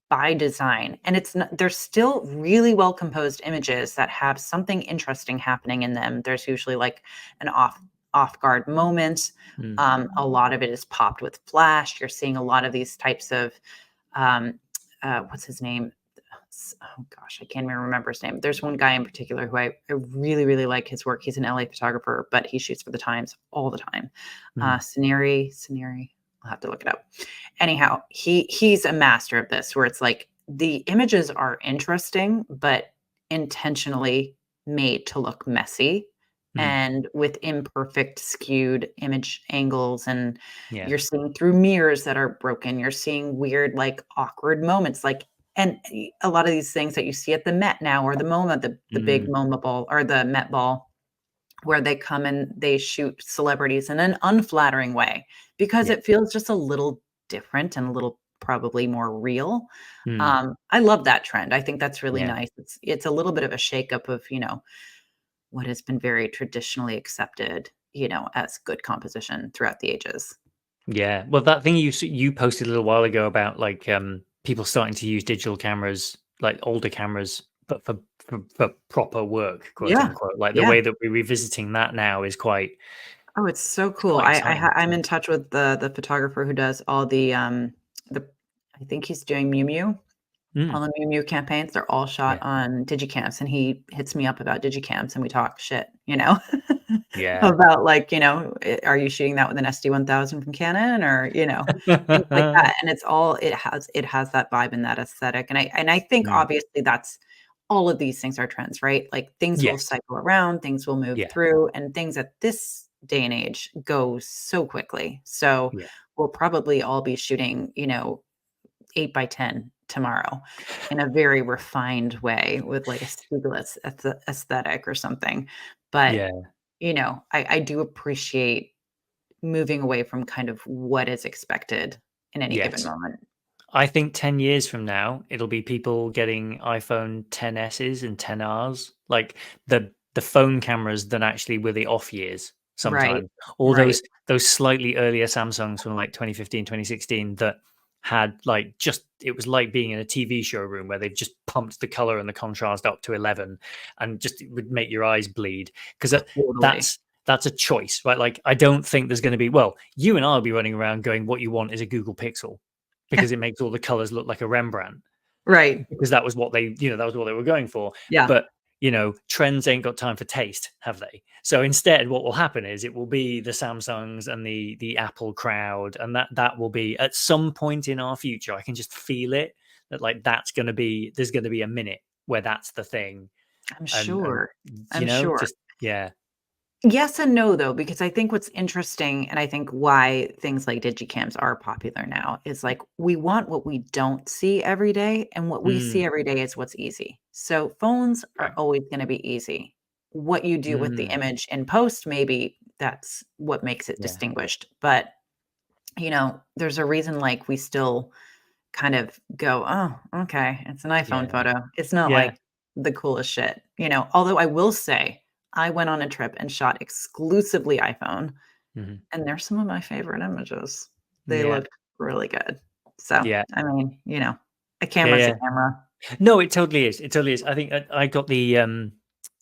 by design. And it's not, there's still really well composed images that have something interesting happening in them. There's usually like an off guard moment. Mm. A lot of it is popped with flash. You're seeing a lot of these types of um, what's his name? Oh gosh, I can't even remember his name. There's one guy in particular who I really, really like his work. He's an LA photographer, but he shoots for the Times all the time. Mm. Scenery. I'll have to look it up. Anyhow, he's a master of this, where it's like the images are interesting, but intentionally made to look messy Mm. and with imperfect, skewed image angles. And Yeah. you're seeing through mirrors that are broken. You're seeing weird, like awkward moments, and a lot of these things that you see at the Met now, or the MoMA, the big Mm. MoMA ball or the Met ball, where they come and they shoot celebrities in an unflattering way because Yeah. it feels just a little different and a little probably more real. Mm. I love that trend. I think that's really Yeah. nice. It's a little bit of a shakeup of, what has been very traditionally accepted, as good composition throughout the ages. Yeah. Well, that thing you posted a little while ago about, like, people starting to use digital cameras, like older cameras, but for proper work, quote Yeah. unquote. Like, the Yeah. way that we're revisiting that now is quite Oh, it's so it's cool. quite exciting. I'm in touch with the photographer who does all the I think he's doing Miu Miu. All the Miu Miu campaigns, they're all shot Yeah. on digicams, and he hits me up about digicams, and we talk shit, you know, Yeah. about, like, you know, "Are you shooting that with an SD-1000 from Canon?" Or, you know, things like that, and it's all it has that vibe and that aesthetic, and I think Mm. obviously that's all of these things are trends, right? Like, things will Yes. cycle around, things will move Yeah. through, and things at this day and age go so quickly. So, Yeah. we'll probably all be shooting, you know, 8 by 10 tomorrow in a very refined way with like a sleeveless aesthetic or something. But, Yeah. you know, I do appreciate moving away from kind of what is expected in any given Yes. moment. I think 10 years from now, it'll be people getting iPhone 10s's and 10Rs, like the phone cameras that actually were the off years Right. sometimes. Or Right. those slightly earlier Samsungs from like 2015, 2016 that had like just it was like being in a TV showroom where they've just pumped the color and the contrast up to 11 and just it would make your eyes bleed because Totally. that's a choice, right? Like I don't think there's going to be you and I'll be running around going what you want is a Google Pixel because it makes all the colors look like a Rembrandt Right. because that was what that was what they were going for. Yeah. But trends ain't got time for taste, have they? So instead, what will happen is it will be the Samsungs and the Apple crowd, and that will be at some point in our future. I can just feel it that like there's going to be a minute where that's the thing, I'm and sure. I'm sure. just yeah, Yes and no, though, because I think what's interesting, and I think why things like digicams are popular now, is like we want what we don't see every day, and what we see mm, every day is what's easy. So phones are right, always going to be easy. What you do with the mm, image in post, maybe that's what makes it yeah, distinguished. But, you know, there's a reason like we still kind of go, "Oh, okay, it's an iPhone yeah, photo." It's not yeah, like the coolest shit, you know? Although I will say, I went on a trip and shot exclusively iPhone, mhm, and they're some of my favorite images. They yeah, looked really good. So, yeah, I mean, you know, a yeah, camera's a yeah. camera. No, it totally is. It totally is. I think I got the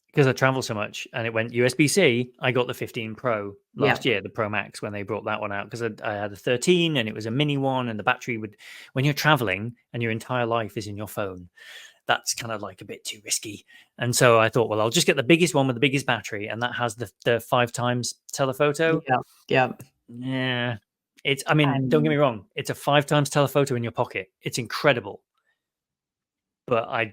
because I travel so much and it went USB-C. I got the 15 Pro last Yep. year, the Pro Max when they brought that one out because I had a 13 and it was a mini one and the battery would when you're traveling and your entire life is in your phone, that's kind of like a bit too risky. And so I thought, well, I'll just get the biggest one with the biggest battery and that has the 5 times telephoto. Yep. Yep. Yeah. I mean, don't get me And wrong, it's a 5 times telephoto in your pocket. It's incredible. But I'm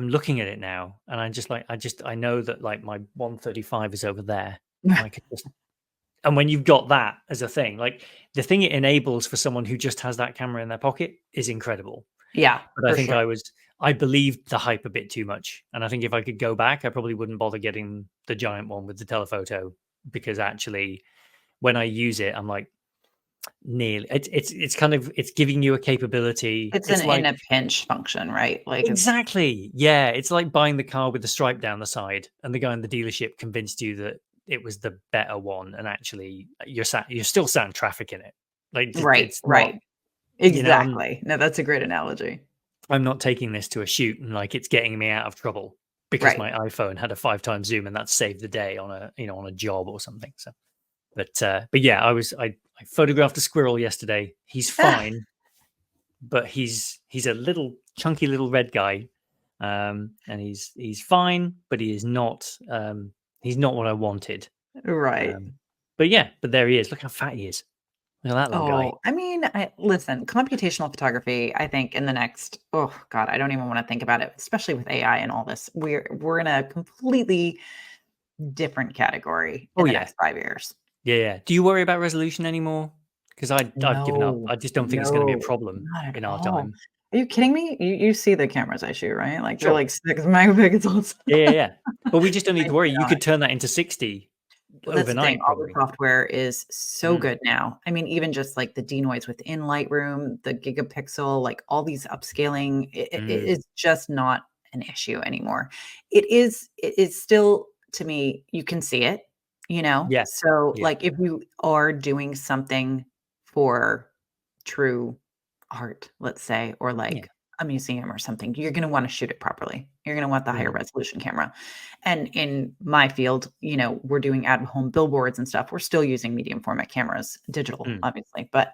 looking at it now and I know that like my 135 is over there and I could just and when you've got that as a thing, like the thing it enables for someone who just has that camera in their pocket is incredible. yeah, But I for think sure. I believed the hype a bit too much. And I think if I could go back, I probably wouldn't bother getting the giant one with the telephoto because actually when I use it, I'm like nearly it's kind of it's giving you a capability. It's an It's in like a pinch function, right? Like it's exactly. Yeah, it's like buying the car with the stripe down the side, and the guy in the dealership convinced you that it was the better one, and actually you're still sat in traffic in it. Like right, it's not, right. you know, Exactly. No, that's a great analogy. I'm not taking this to a shoot and like it's getting me out of trouble because Right. my iPhone had a 5 times zoom and that saved the day on a on a job or something. So, but yeah, I photographed a squirrel yesterday. He's fine, but he's a little chunky little red guy, and he's fine, but he's not what I wanted. Right. Um, but yeah, but there he is. Look how fat he is. Look at that little guy. Oh, I mean, listen, computational photography, I think in the next, oh God, I don't even want to think about it, especially with AI and all this. We're in a completely different category Oh in the yeah, next 5 years. yeah, yeah. Do you worry about resolution anymore? Because I've given up. No, I just don't think it's going to be a no, problem not at in our all. time. Are you kidding me? You see the cameras I shoot, right? Like they're Sure. like 6 megapixels. Yeah, yeah, yeah. But we just don't need I to worry. do You not. could turn that into 60 Well, that's the thing, overnight, all the probably. software is so Mm, good now. I mean, even just, like, the denoise within Lightroom, the gigapixel, like, all these upscaling, it mm. is just not an issue anymore. It is still to me, you can see it, you know? Yeah, So, yeah, like, if you are doing something for true art, let's say, or, yeah. like, a museum or something, you're gonna wanna shoot it properly. You're gonna want the higher Mm, resolution camera. And in my field, you know, we're doing at home billboards and stuff. We're still using medium format cameras, digital, mm. obviously. But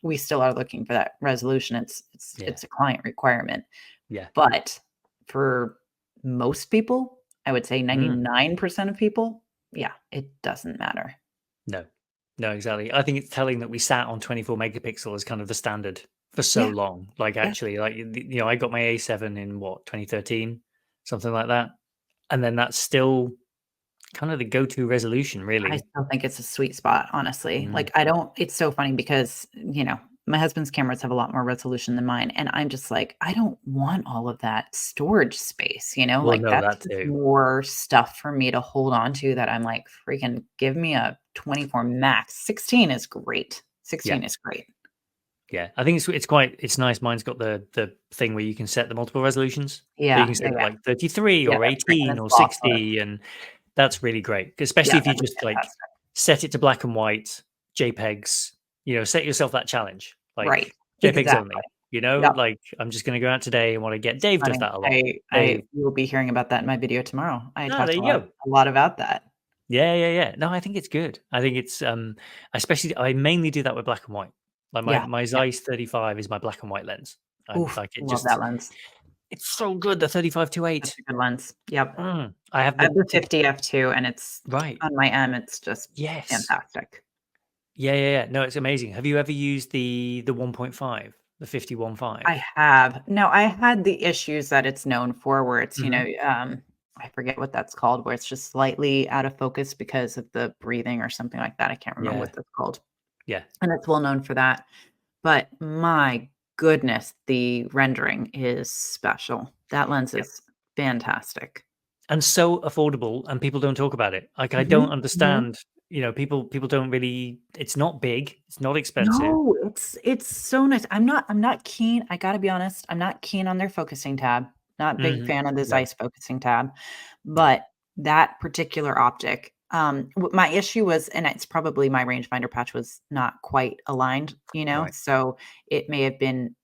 We still are looking for that resolution. It's a client requirement. Yeah. But for most people, I would say 99% of people, yeah, it doesn't matter. No. No, exactly. I think it's telling that we sat on 24 megapixel as kind of the standard for so Yeah, long. Like, yeah. actually, like, I got my A7 in what, 2013, something like that. And then that's still kind of the go-to resolution, I really. still think it's a sweet spot, honestly. Mm. Like, I don't it's so funny because, my husband's cameras have a lot more resolution than mine, and I'm just like, I don't want all of that storage space, Well, like, no, that's that just too. more stuff for me to hold on to that I'm like, "Freaking give me a 24 max." 16 is great. Yeah. 16 is great. Yeah. I think it's nice. Mine's got the thing where you can set the multiple resolutions. So you Yeah, can yeah, set it yeah. like 33 Yeah, or that's great, and 18 it's or lossless. 60, and that's really great, especially Yeah, if you that is just like fantastic. set it to black and white JPEGs, set yourself that challenge, Right. like JPEGs Exactly. only, Yep. like I'm just going to go out today and want to get Dave does Funny. that a lot. I Dave. you will be hearing about that in my video tomorrow. I Oh, talked there a you lot go. a lot about that. Yeah, yeah, yeah. No, I think it's good. I think it's especially I mainly do that with black and white. Like my Yeah, my yeah. Zeiss 35 is my black and white lens. I'm Oof, like it love just that lens. it's so good, the 35 to Such 8. a good lens. Yep. I have I have the the 50 f2, and it's right. on my M, it's just Yes. fantastic. Yeah, yeah, yeah. No, it's amazing. Have you ever used the 1.5, the 50-1.5? I have. Now, I had the issues that it's known for where it's, Mhm. I forget what that's called, where it's just slightly out of focus because of the breathing or something like that. I can't remember Yeah, what that's called. yeah, And it's well known for that. But my goodness, the rendering is special. That lens yeah. is fantastic. And so affordable, and people don't talk about it. Like, I don't Mhm, mhm. understand, people don't really it's not big, it's not expensive. No, it's so nice. I'm not keen, I gotta be honest, I'm not keen on their focusing tab. Not big Mhm. fan of the No, Zeiss focusing tab, no. but that particular optic, my issue was, and it's probably my rangefinder patch was not quite aligned, Right. so it may have been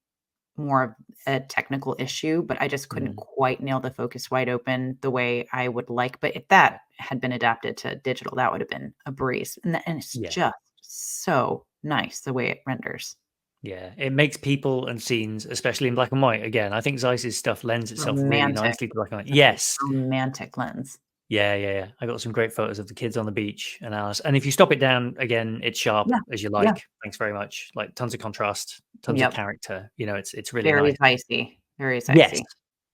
more of a technical issue, but I just couldn't Mm. quite nail the focus wide open the way I would like. But if that had been adapted to digital, that would have been a breeze. And it's Yeah, just so nice the way it renders. yeah. It makes people and scenes, especially in black and white. Again, I think Zeiss's stuff lends itself really Romantic. nicely to black and white. Such a Yes. romantic lens. Yeah, yeah, yeah. I got some great photos of the kids on the beach and Alice. And if you stop it down again, it's sharp Yeah. as you Yeah. like. Thanks very much. Like tons of contrast, tons of Yep. character. It's really Very nice. Zeissy. Very Yes. Zeissy.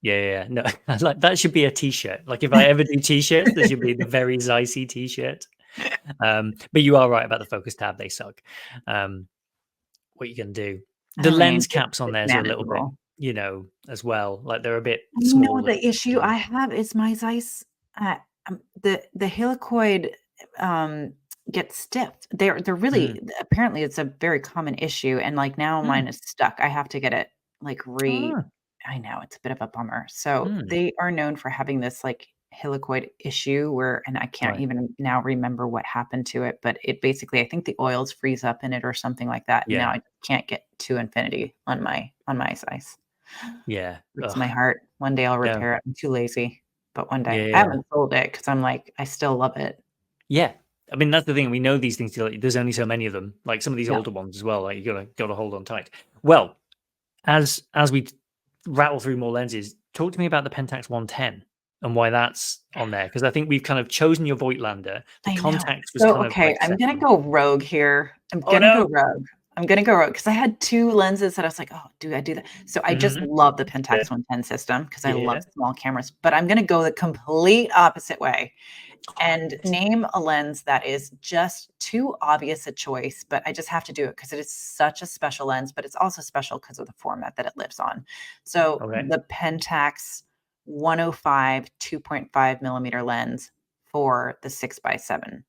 Yeah, yeah, yeah. No, like that should be a t-shirt. Like if I ever do t-shirts, there should be the very Zeissy t-shirt. But you are right about the focus tab. They suck. What you can do. The I mean, lens caps on it's theirs are a little bit, manageable. As well. Like they're a bit And small and the issue I have is my Zeiss, the helicoid, um, gets stiff. They're mm, really apparently, it's a very common issue, and, like, now mm, mine is stuck. I have to get it, like, ah, I know, it's a bit of a bummer. So, mm, they are known for having this, like, helicoid issue where, and I can't right. even now remember what happened to it, but it basically, I think the oils freeze up in it or something like that, and now Yeah. I can't get to infinity on my Zeiss. Yeah. Breaks my Ugh. heart. One day I'll No. repair it. I'm too lazy, but one Yeah, day. I yeah, yeah. haven't sold it because 'cause I'm like, I still love it. Yeah. I mean, that's the thing. We know these things. Like, there's only so many of them. Like some of these Yeah. older ones as well. Like you gotta hold on tight. Well, as we rattle through more lenses, talk to me about the Pentax 110 and why that's on there. Because I think we've kind of chosen your Voigtlander. The I know. contact was So, kind of okay, like I'm gonna second. go rogue here. I'm Oh gonna go no. rogue. I'm gonna go rogue because I had 2 lenses that I was like, "Oh, do I do that?" So I just Hmm. love the Yeah. Pentax 110 system because I Yeah. love small cameras, but I'm gonna go the complete opposite way Oh my and goodness. name a lens that is just too obvious a choice, but I just have to do it because it is such a special lens, but it's also special because of the format that it lives on. So Okay. the Pentax 105 2.5 millimeter lens for the 6x7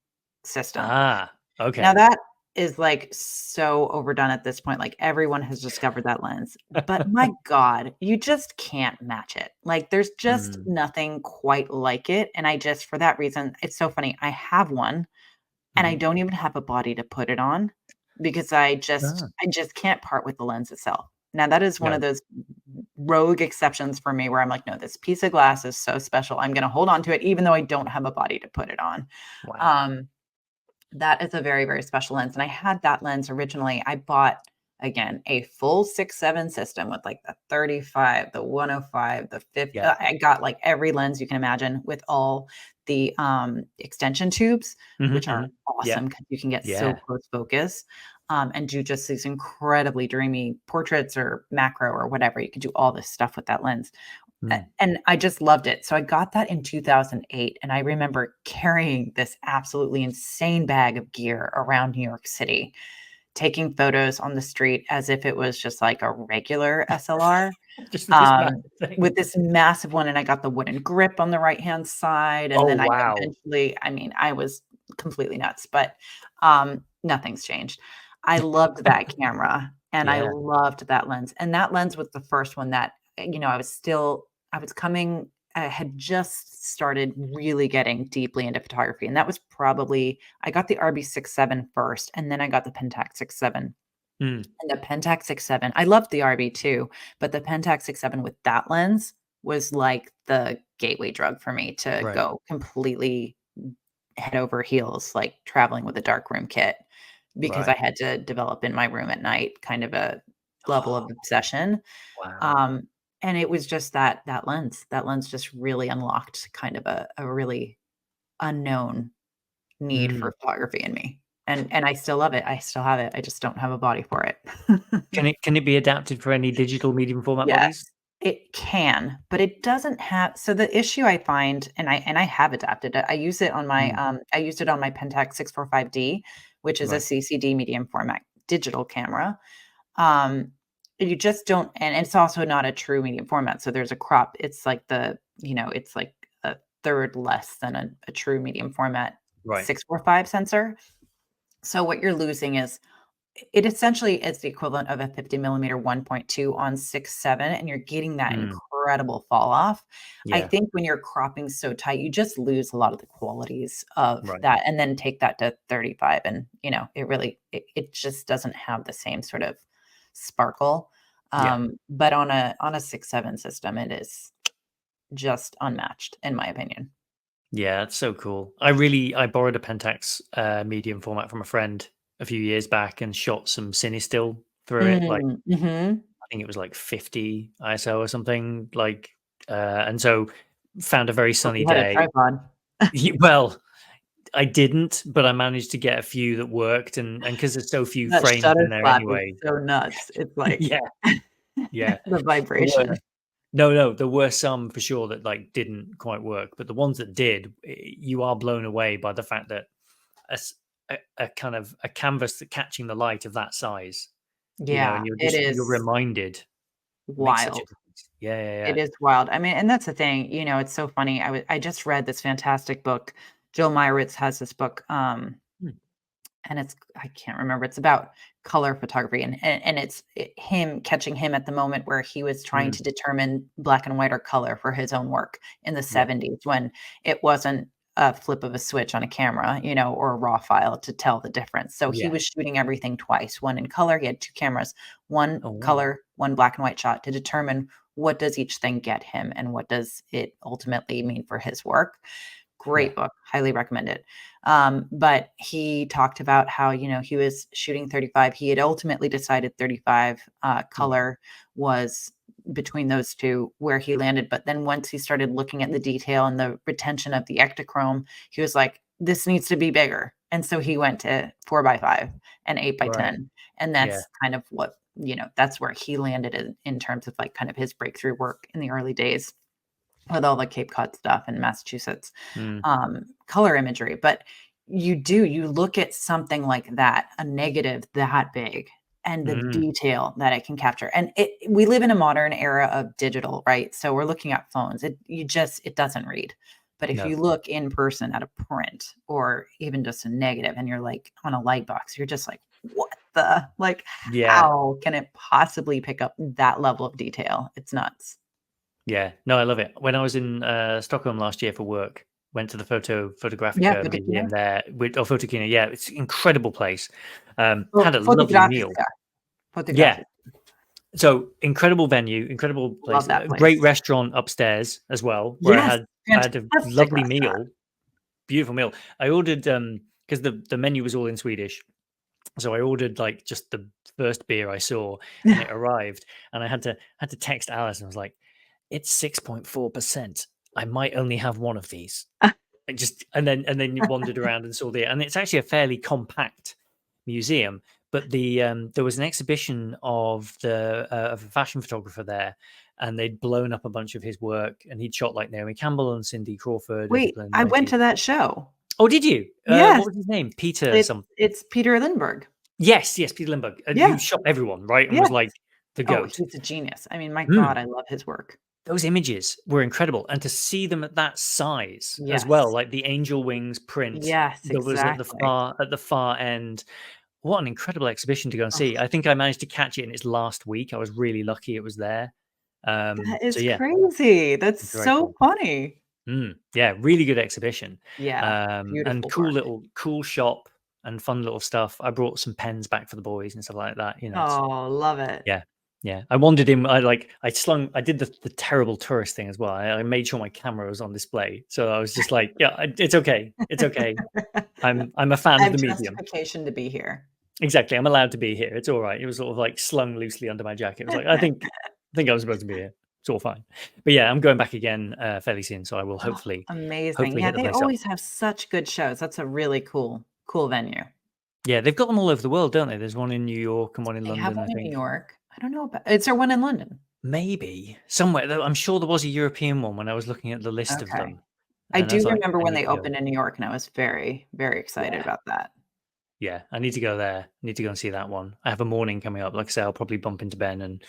system. Ah. Now Okay. that is like so overdone at this point. Like everyone has discovered that lens, but my God, you just can't match it. Like there's just Mm, nothing quite like it. And I just, for that reason, it's so funny. I have one and I mhm. don't even have a body to put it on because Ah, I just can't part with the lens itself. Now that is one no. of those rogue exceptions for me where I'm like, no, this piece of glass is so special. I'm going to hold on to it even though I don't have a body to put it on. Wow. Um, That is a very, very special lens, and I had that lens originally. I bought, again, a full 6-7 system with, like, the 35, the 105, the 50. Yeah. I got, like, every lens you can imagine with all the, extension tubes, which are Yeah. awesome because you can get so Yeah. close focus, and do just these incredibly dreamy portraits or macro or whatever. You could do all this stuff with that lens. And I just loved it. So I got that in 2008, and I remember carrying this absolutely insane bag of gear around New York City, taking photos on the street as if it was just like a regular SLR, Just this um, massive with thing. this massive one, and I got the wooden grip on the right-hand side, and Oh, then I wow. eventually, I mean, I was completely nuts, but, nothing's changed. I loved that camera, and I Yeah. loved that lens, and that lens was the first one that, I was coming I had just started really getting deeply into photography, and that was probably I got the RB67 first, and then I got the Pentax 67. Mm. And the Pentax 67, I loved the RB too, but the Pentax 67 with that lens was like the gateway drug for me to Right. go completely head over heels, like traveling with a darkroom kit, because I Right. had to develop in my room at night kind of a level Oh, of obsession. wow. Um, and it was just that lens. That lens just really unlocked kind of a really unknown need Mm. for photography in me. And I still love it. I still have it. I just don't have a body for it. Can it be adapted for any digital medium format Yes, bodies? it can, but it doesn't have so the issue I find, and I have adapted it. I use it on my, Mm. I used it on my Pentax 645D, which is a Right. CCD medium format digital camera. Um, you just don't, and it's also not a true medium format. So there's a crop. It's like it's like a third less than a true medium format Right. 645 sensor. So what you're losing is it essentially is the equivalent of a 50 millimeter 1.2 on 6.7, and you're getting that Mm. incredible fall off. I Yeah. think when you're cropping so tight, you just lose a lot of the qualities of Right. that, and then take that to 35, and it just doesn't have the same sort of sparkle. Yeah. But on a 6.7 system, it is just unmatched, in my opinion. Yeah, it's so cool. I borrowed a Pentax medium format from a friend a few years back and shot some cine still through it. Like Mhm. I think it was like 50 ISO or something. Like and so found a very Hope sunny you had a day. tripod. Well, I didn't, but I managed to get a few that worked, and because there's so few That frames shutter in there flap is anyway. so nuts. It's like Yeah, yeah. the There were vibration. no, there were some for sure that like didn't quite work, but the ones that did, you are blown away by the fact that a, s- a kind of a canvas that catching the light of that size, and Yeah, it you're is reminded it makes such a wild. difference. Yeah, yeah, It yeah. is wild. I mean, and that's the thing, it's so funny. I just read this fantastic book. Jill Meyerowitz has this book, Hmm. and I can't remember. It's about color photography, and him catching him at the moment where he was trying Mm. to determine black and white or color for his own work in the Yeah, 70s when it wasn't a flip of a switch on a camera, or a raw file to tell the difference. So he yeah. was shooting everything twice, one in color. He had two cameras, one Oh wow. color, one black and white shot, to determine what does each thing get him and what does it ultimately mean for his work. Yeah. Great book, highly recommend it. But he talked about how, he was shooting 35. He had ultimately decided 35 Mm. color was between those two where he landed. But then once he started looking at the detail and the retention of the ectochrome, he was like, this needs to be bigger. And so he went to 4 by 5 and 8 by Right. 10. And Yeah. that's kind of what, that's where he landed in terms of like kind of his breakthrough work in the early days with all the Cape Cod stuff in Massachusetts, Mm. color imagery. But you look at something like that, a negative that big, and the Mm. detail that it can capture. And we live in a modern era of digital, right? So we're looking at phones. It doesn't read. But if No. you look in person at a print or even just a negative and you're like on a light box, you're just like, what the, like, Yeah. how can it possibly pick up that level of detail? It's nuts. Yeah. No, I love it. When I was in Stockholm last year for work, went to the Yeah, Photographica museum Fotokina. there with or Photokina. Yeah, it's an incredible place. Had Oh, a lovely meal. fotografica, Yeah. fotografica. So incredible venue, incredible place, Love that a great place. restaurant upstairs as well, where Yes, I had a fantastic lovely restaurant. meal, beautiful meal. I ordered because the menu was all in Swedish. So I ordered like just the first beer I saw, and it arrived, and I had to text Alice, and I was like, "It's 6.4%. I might only have one of these." And then you wandered around and saw and it's actually a fairly compact museum. But there was an exhibition of a fashion photographer there, and they'd blown up a bunch of his work, and he'd shot like Naomi Campbell and Cindy Crawford and Wait, people in the I went 90s. to that show. Oh, did you? Yes. What was his name? Peter something. It's Peter Lindbergh. Yes, Peter Lindbergh, Yeah. who shot everyone, right? And Yeah. was like the Oh, goat. he's a genius. I mean, my God, I love his work. Those images were incredible, and to see them at that size as well, Yes. like the angel wings print Yes, that was at exactly. the far end. What an incredible exhibition to go and Oh, see. I think I managed to catch it in its last week. I was really lucky it was there. that So is yeah, crazy. That's it's very so cool. funny. Yeah, really good exhibition. Yeah, And beautiful work. cool shop and fun little stuff. I brought some pens back for the boys and stuff like that. It's Oh, love it. yeah. Yeah. I wandered in. I did the terrible tourist thing as well. I made sure my camera was on display. So I was just like, yeah, it's okay. It's okay. I'm a fan I of have the medium. justification to be here. Exactly. I'm allowed to be here. It's all right. It was sort of like slung loosely under my jacket. It was like, I think I was supposed to be here. It's all fine. But yeah, I'm going back again fairly soon. So I will Oh, hopefully amazing. Yeah, hit the they place up. always have such good shows. That's a really cool venue. Yeah, they've got them all over the world, don't they? There's one in New York and one in They have London, I one in New think. York. I don't know about is there one in London? Maybe somewhere. I'm sure there was a European one when I was looking at the list of Okay. them. I And I do was like, remember I when need they to go. opened in New York, and I was very, very excited Yeah. about that. Yeah, I need to go there. I need to go and see that one. I have a morning coming up. Like I say, I'll probably bump into Ben and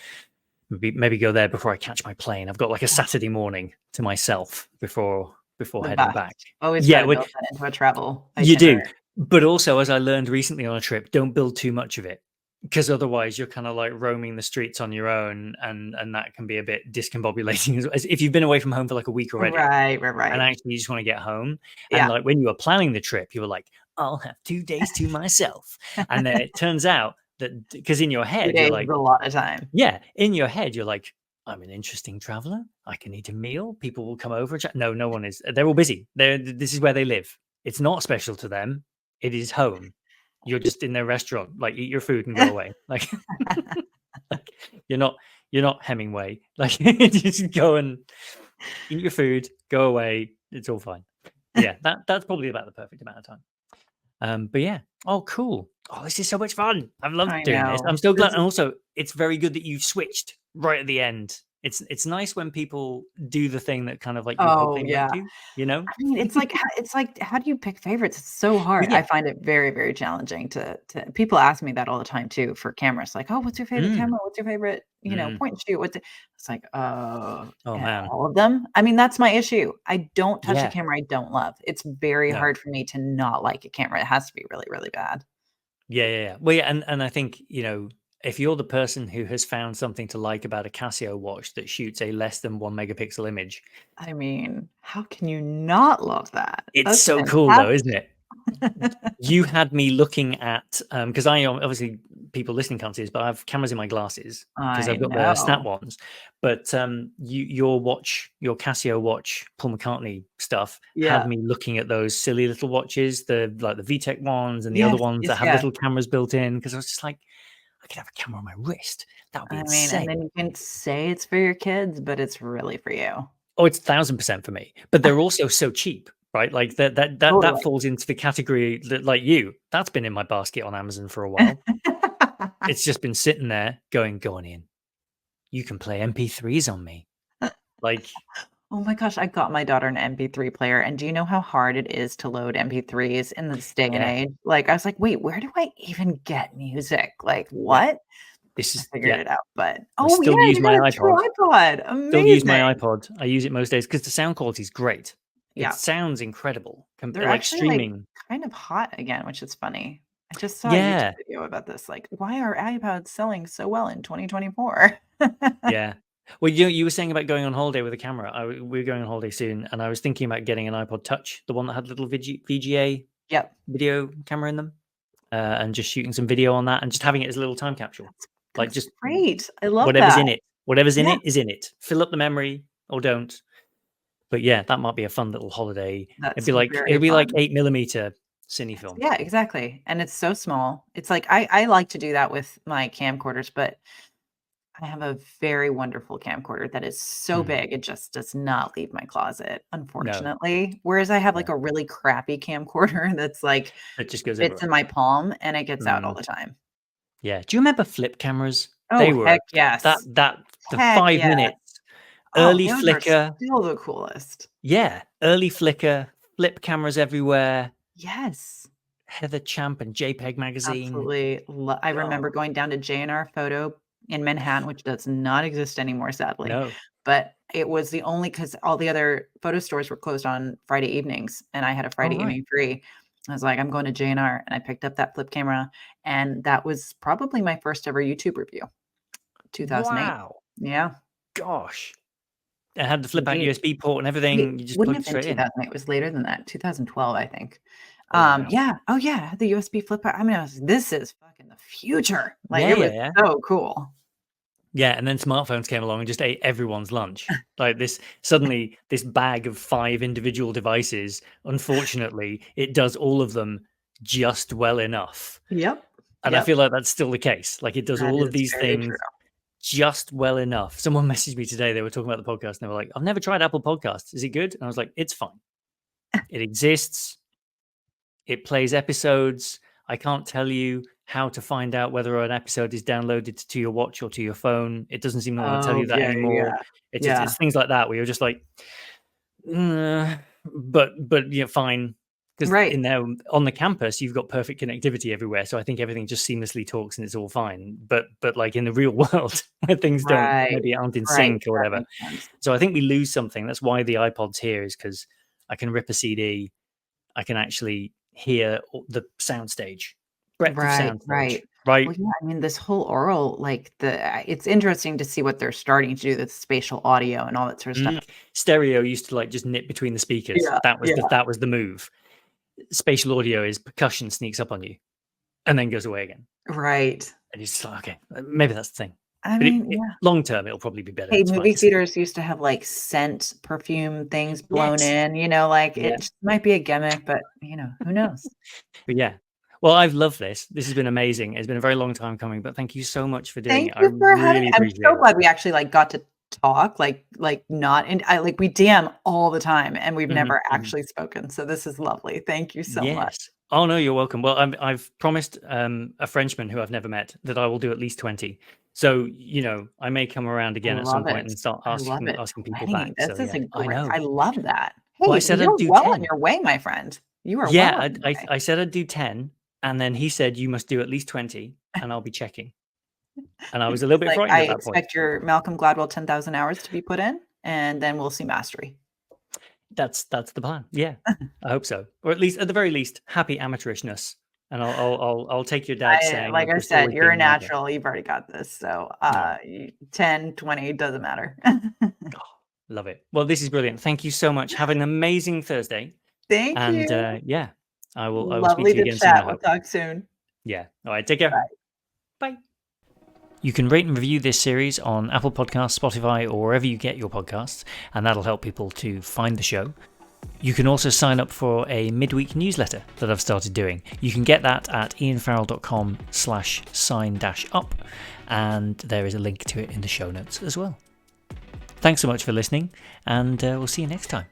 maybe go there before I catch my plane. I've got like a Oh, Saturday morning to myself before the heading back. best. Always Yeah, gotta build that into a travel you do. itinerary. But also, as I learned recently on a trip, don't build too much of it, because otherwise you're kind of like roaming the streets on your own, and that can be a bit discombobulating as if you've been away from home for like a week already. Right, And right. actually, you just want to get home. And Yeah. like when you were planning the trip, you were like, I'll have 2 days to myself. And then it turns out that because in your 2 head, you're days like, is a lot of time. yeah, in your head, you're like, I'm an interesting traveler. I can eat a meal. People will come over. No, no one is. They're all busy. This is where they live. It's not special to them. It is home. You're just in their restaurant. Like, eat your food and go away. Like, like you're not Hemingway. Like, just go and eat your food, go away. It's all fine. Yeah, that's probably about the perfect amount of time. But yeah. Oh, cool. Oh, this is so much fun. I've loved I doing this. I'm know. so glad. This And is also, it's very good that you've switched right at the end. It's nice when people do the thing that kind of like you hope oh, they might yeah. do, you know? I mean, it's like, how do you pick favorites? It's so hard. But I yeah. find it very, very challenging to people ask me that all the time too for cameras. Like, "Oh, what's your favorite Mm, camera? What's your favorite, mm. point and shoot? What's it?" It's like, Oh man. all of them?" I mean, that's my issue. I don't touch a Yeah. camera I don't love. It's very No. hard for me to not like a camera. It has to be really, really bad. Yeah. Well, yeah, and I think, if you're the person who has found something to like about a Casio watch that shoots a less than 1 megapixel image, I mean, how can you not love that? it's That's so cool though, isn't it? fantastic. You had me looking at because I obviously people listening can't see this, but I have cameras in my glasses because I I've got the snap know. ones. But your watch, your Casio watch, Paul McCartney stuff, had Yeah. me looking at those silly little watches, the VTech ones and the other Yes, ones that yes, have yes. little cameras built in. Because I was just like, I could have a camera on my wrist. That would be I mean, and then insane. you can say it's for your kids, but it's really for you. Oh, it's 1,000% for me. But they're also so cheap, right? Like that Totally. falls into the category that, like you, that's been in my basket on Amazon for a while. It's just been sitting there going, "Go on in. You can play MP3s on me." Like, Oh my gosh, I got my daughter an MP3 player, and do you know how hard it is to load MP3s in this day and yeah, age? Like, I was like, "Wait, where do I even get music? Like, yeah. what?" This I is figured yeah. it out, but I oh, yeah, still use you my got a iPod. tripod. Still use my Amazing. iPod. I use it most days because the sound quality is great. It Yeah. sounds incredible. They're Like actually, like, streaming. kind of hot again, which is funny. I just saw a YouTube Yeah, video about this, like, why are iPods selling so well in 2024? yeah. Well, you were saying about going on holiday with a camera. We're going on holiday soon, and I was thinking about getting an iPod Touch, the one that had little VGA Yep. video camera in them, and just shooting some video on that, and just having it as a little time capsule. Like That's just great. I love whatever's that. in it. Whatever's in Yeah, it is in it. Fill up the memory or don't. But yeah, that might be a fun little holiday. that's It'd very be like fun. 8 millimeter cine film. Yeah, exactly. And it's so small. It's like I like to do that with my camcorders, but I have a very wonderful camcorder that is so big, it just does not leave my closet, No. unfortunately. Whereas I have, like, a really crappy camcorder that's, like, It just goes fits everywhere. in my palm, and it gets out all the time. Yeah. Do you remember flip cameras? They Oh, were heck yes. the Heck 5 yeah. minutes, Oh, early those are flicker. still the coolest. Yeah, early flicker, flip cameras everywhere. Yes. Heather Champ and JPEG magazine. Absolutely. I Oh, remember going down to J&R Photo in Manhattan, which does not exist anymore, sadly, no. but it was the only because all the other photo stores were closed on Friday evenings, and I had a All Friday right. evening free. I was like, "I'm going to J&R," and I picked up that flip camera, and that was probably my first ever YouTube review, 2008. Wow. Yeah, Gosh. It had the flip out indeed. USB port and It everything. You just wouldn't plugged have it been straight in. 2008, it was later than that, 2012, I think. Oh, wow. Yeah. Oh, yeah, it had the USB flip out. I mean, I was this is fucking the future. Like, Yeah, it yeah, was yeah. so cool. Yeah, and then smartphones came along and just ate everyone's lunch. Like this, suddenly, this bag of 5 individual devices, unfortunately, it does all of them just well enough. Yep, And I yep, feel like that's still the case. Like it does that all of is these very true. things just well enough. Someone messaged me today. They were talking about the podcast and they were like, I've never tried Apple Podcasts. Is it good? And I was like, it's fine. It exists. It plays episodes. I can't tell you how to find out whether an episode is downloaded to your watch or to your phone. It doesn't seem to want to tell Oh, you that yeah, anymore. yeah, It's yeah. things like that where you're just like, but yeah, fine. Because Right, in there on the campus, you've got perfect connectivity everywhere. So I think everything just seamlessly talks and it's all fine. But like in the real world, where things don't right, maybe aren't in right, sync or that whatever. makes sense. So I think we lose something. That's why the iPod's here is because I can rip a CD. I can actually hear the soundstage, breadth of Right, soundstage, right. right? Well, yeah, I mean, this whole oral, like, it's interesting to see what they're starting to do, the spatial audio and all that sort of stuff. Stereo used to like just nip between the speakers. Yeah, yeah, That was the move. Spatial audio is percussion sneaks up on you and then goes away again. right. And you're just like, okay, maybe that's the thing. I But mean, yeah. long term, it'll probably be better. Hey, It's fine. movie theaters used to have, like, scent perfume things blown Yes. in, like, Yeah. it just might be a gimmick, but, who knows? But yeah. Well, I've loved this. This has been amazing. It's been a very long time coming, but thank you so much for doing Thank it. I you for having really I'm appreciate so it. glad we actually, like, got to talk, not and we DM all the time, and we've Mhm, never mhm. actually spoken, so this is lovely. Thank you so much. Yes. Oh, no, you're welcome. Well, I've promised a Frenchman who I've never met that I will do at least 20. So, I may come around I again at some love point it. and start I love it. asking people 20, back. So, this is yeah, a I great know. I love that. Well, I Hey, said I'd you're do well on 10. your way, my friend. You are well Yeah, on your way. I said I'd do 10, and then he said, "You must do at least 20, and I'll be checking." And I was a little It's bit like, frightened I at that point. expect your Malcolm Gladwell 10,000 hours to be put in, and then we'll see mastery. That's the plan. Yeah, I hope so, or at least, at the very least, happy amateurishness. And I'll take your dad saying Like of I just said, always you're a being an amateur. natural. You've already got this. So, No, 10, 20 doesn't matter. oh, love it. Well, this is brilliant. Thank you so much. Have an amazing Thursday, Thank and you. yeah, I will speak Lovely to you to again soon. I chat. We'll hope. talk soon. Yeah. All right. Take care. Bye. Bye. You can rate and review this series on Apple Podcasts, Spotify, or wherever you get your podcasts, and that'll help people to find the show. You can also sign up for a midweek newsletter that I've started doing. You can get that at ianfarrell.com/sign-up, and there is a link to it in the show notes as well. Thanks so much for listening, and we'll see you next time.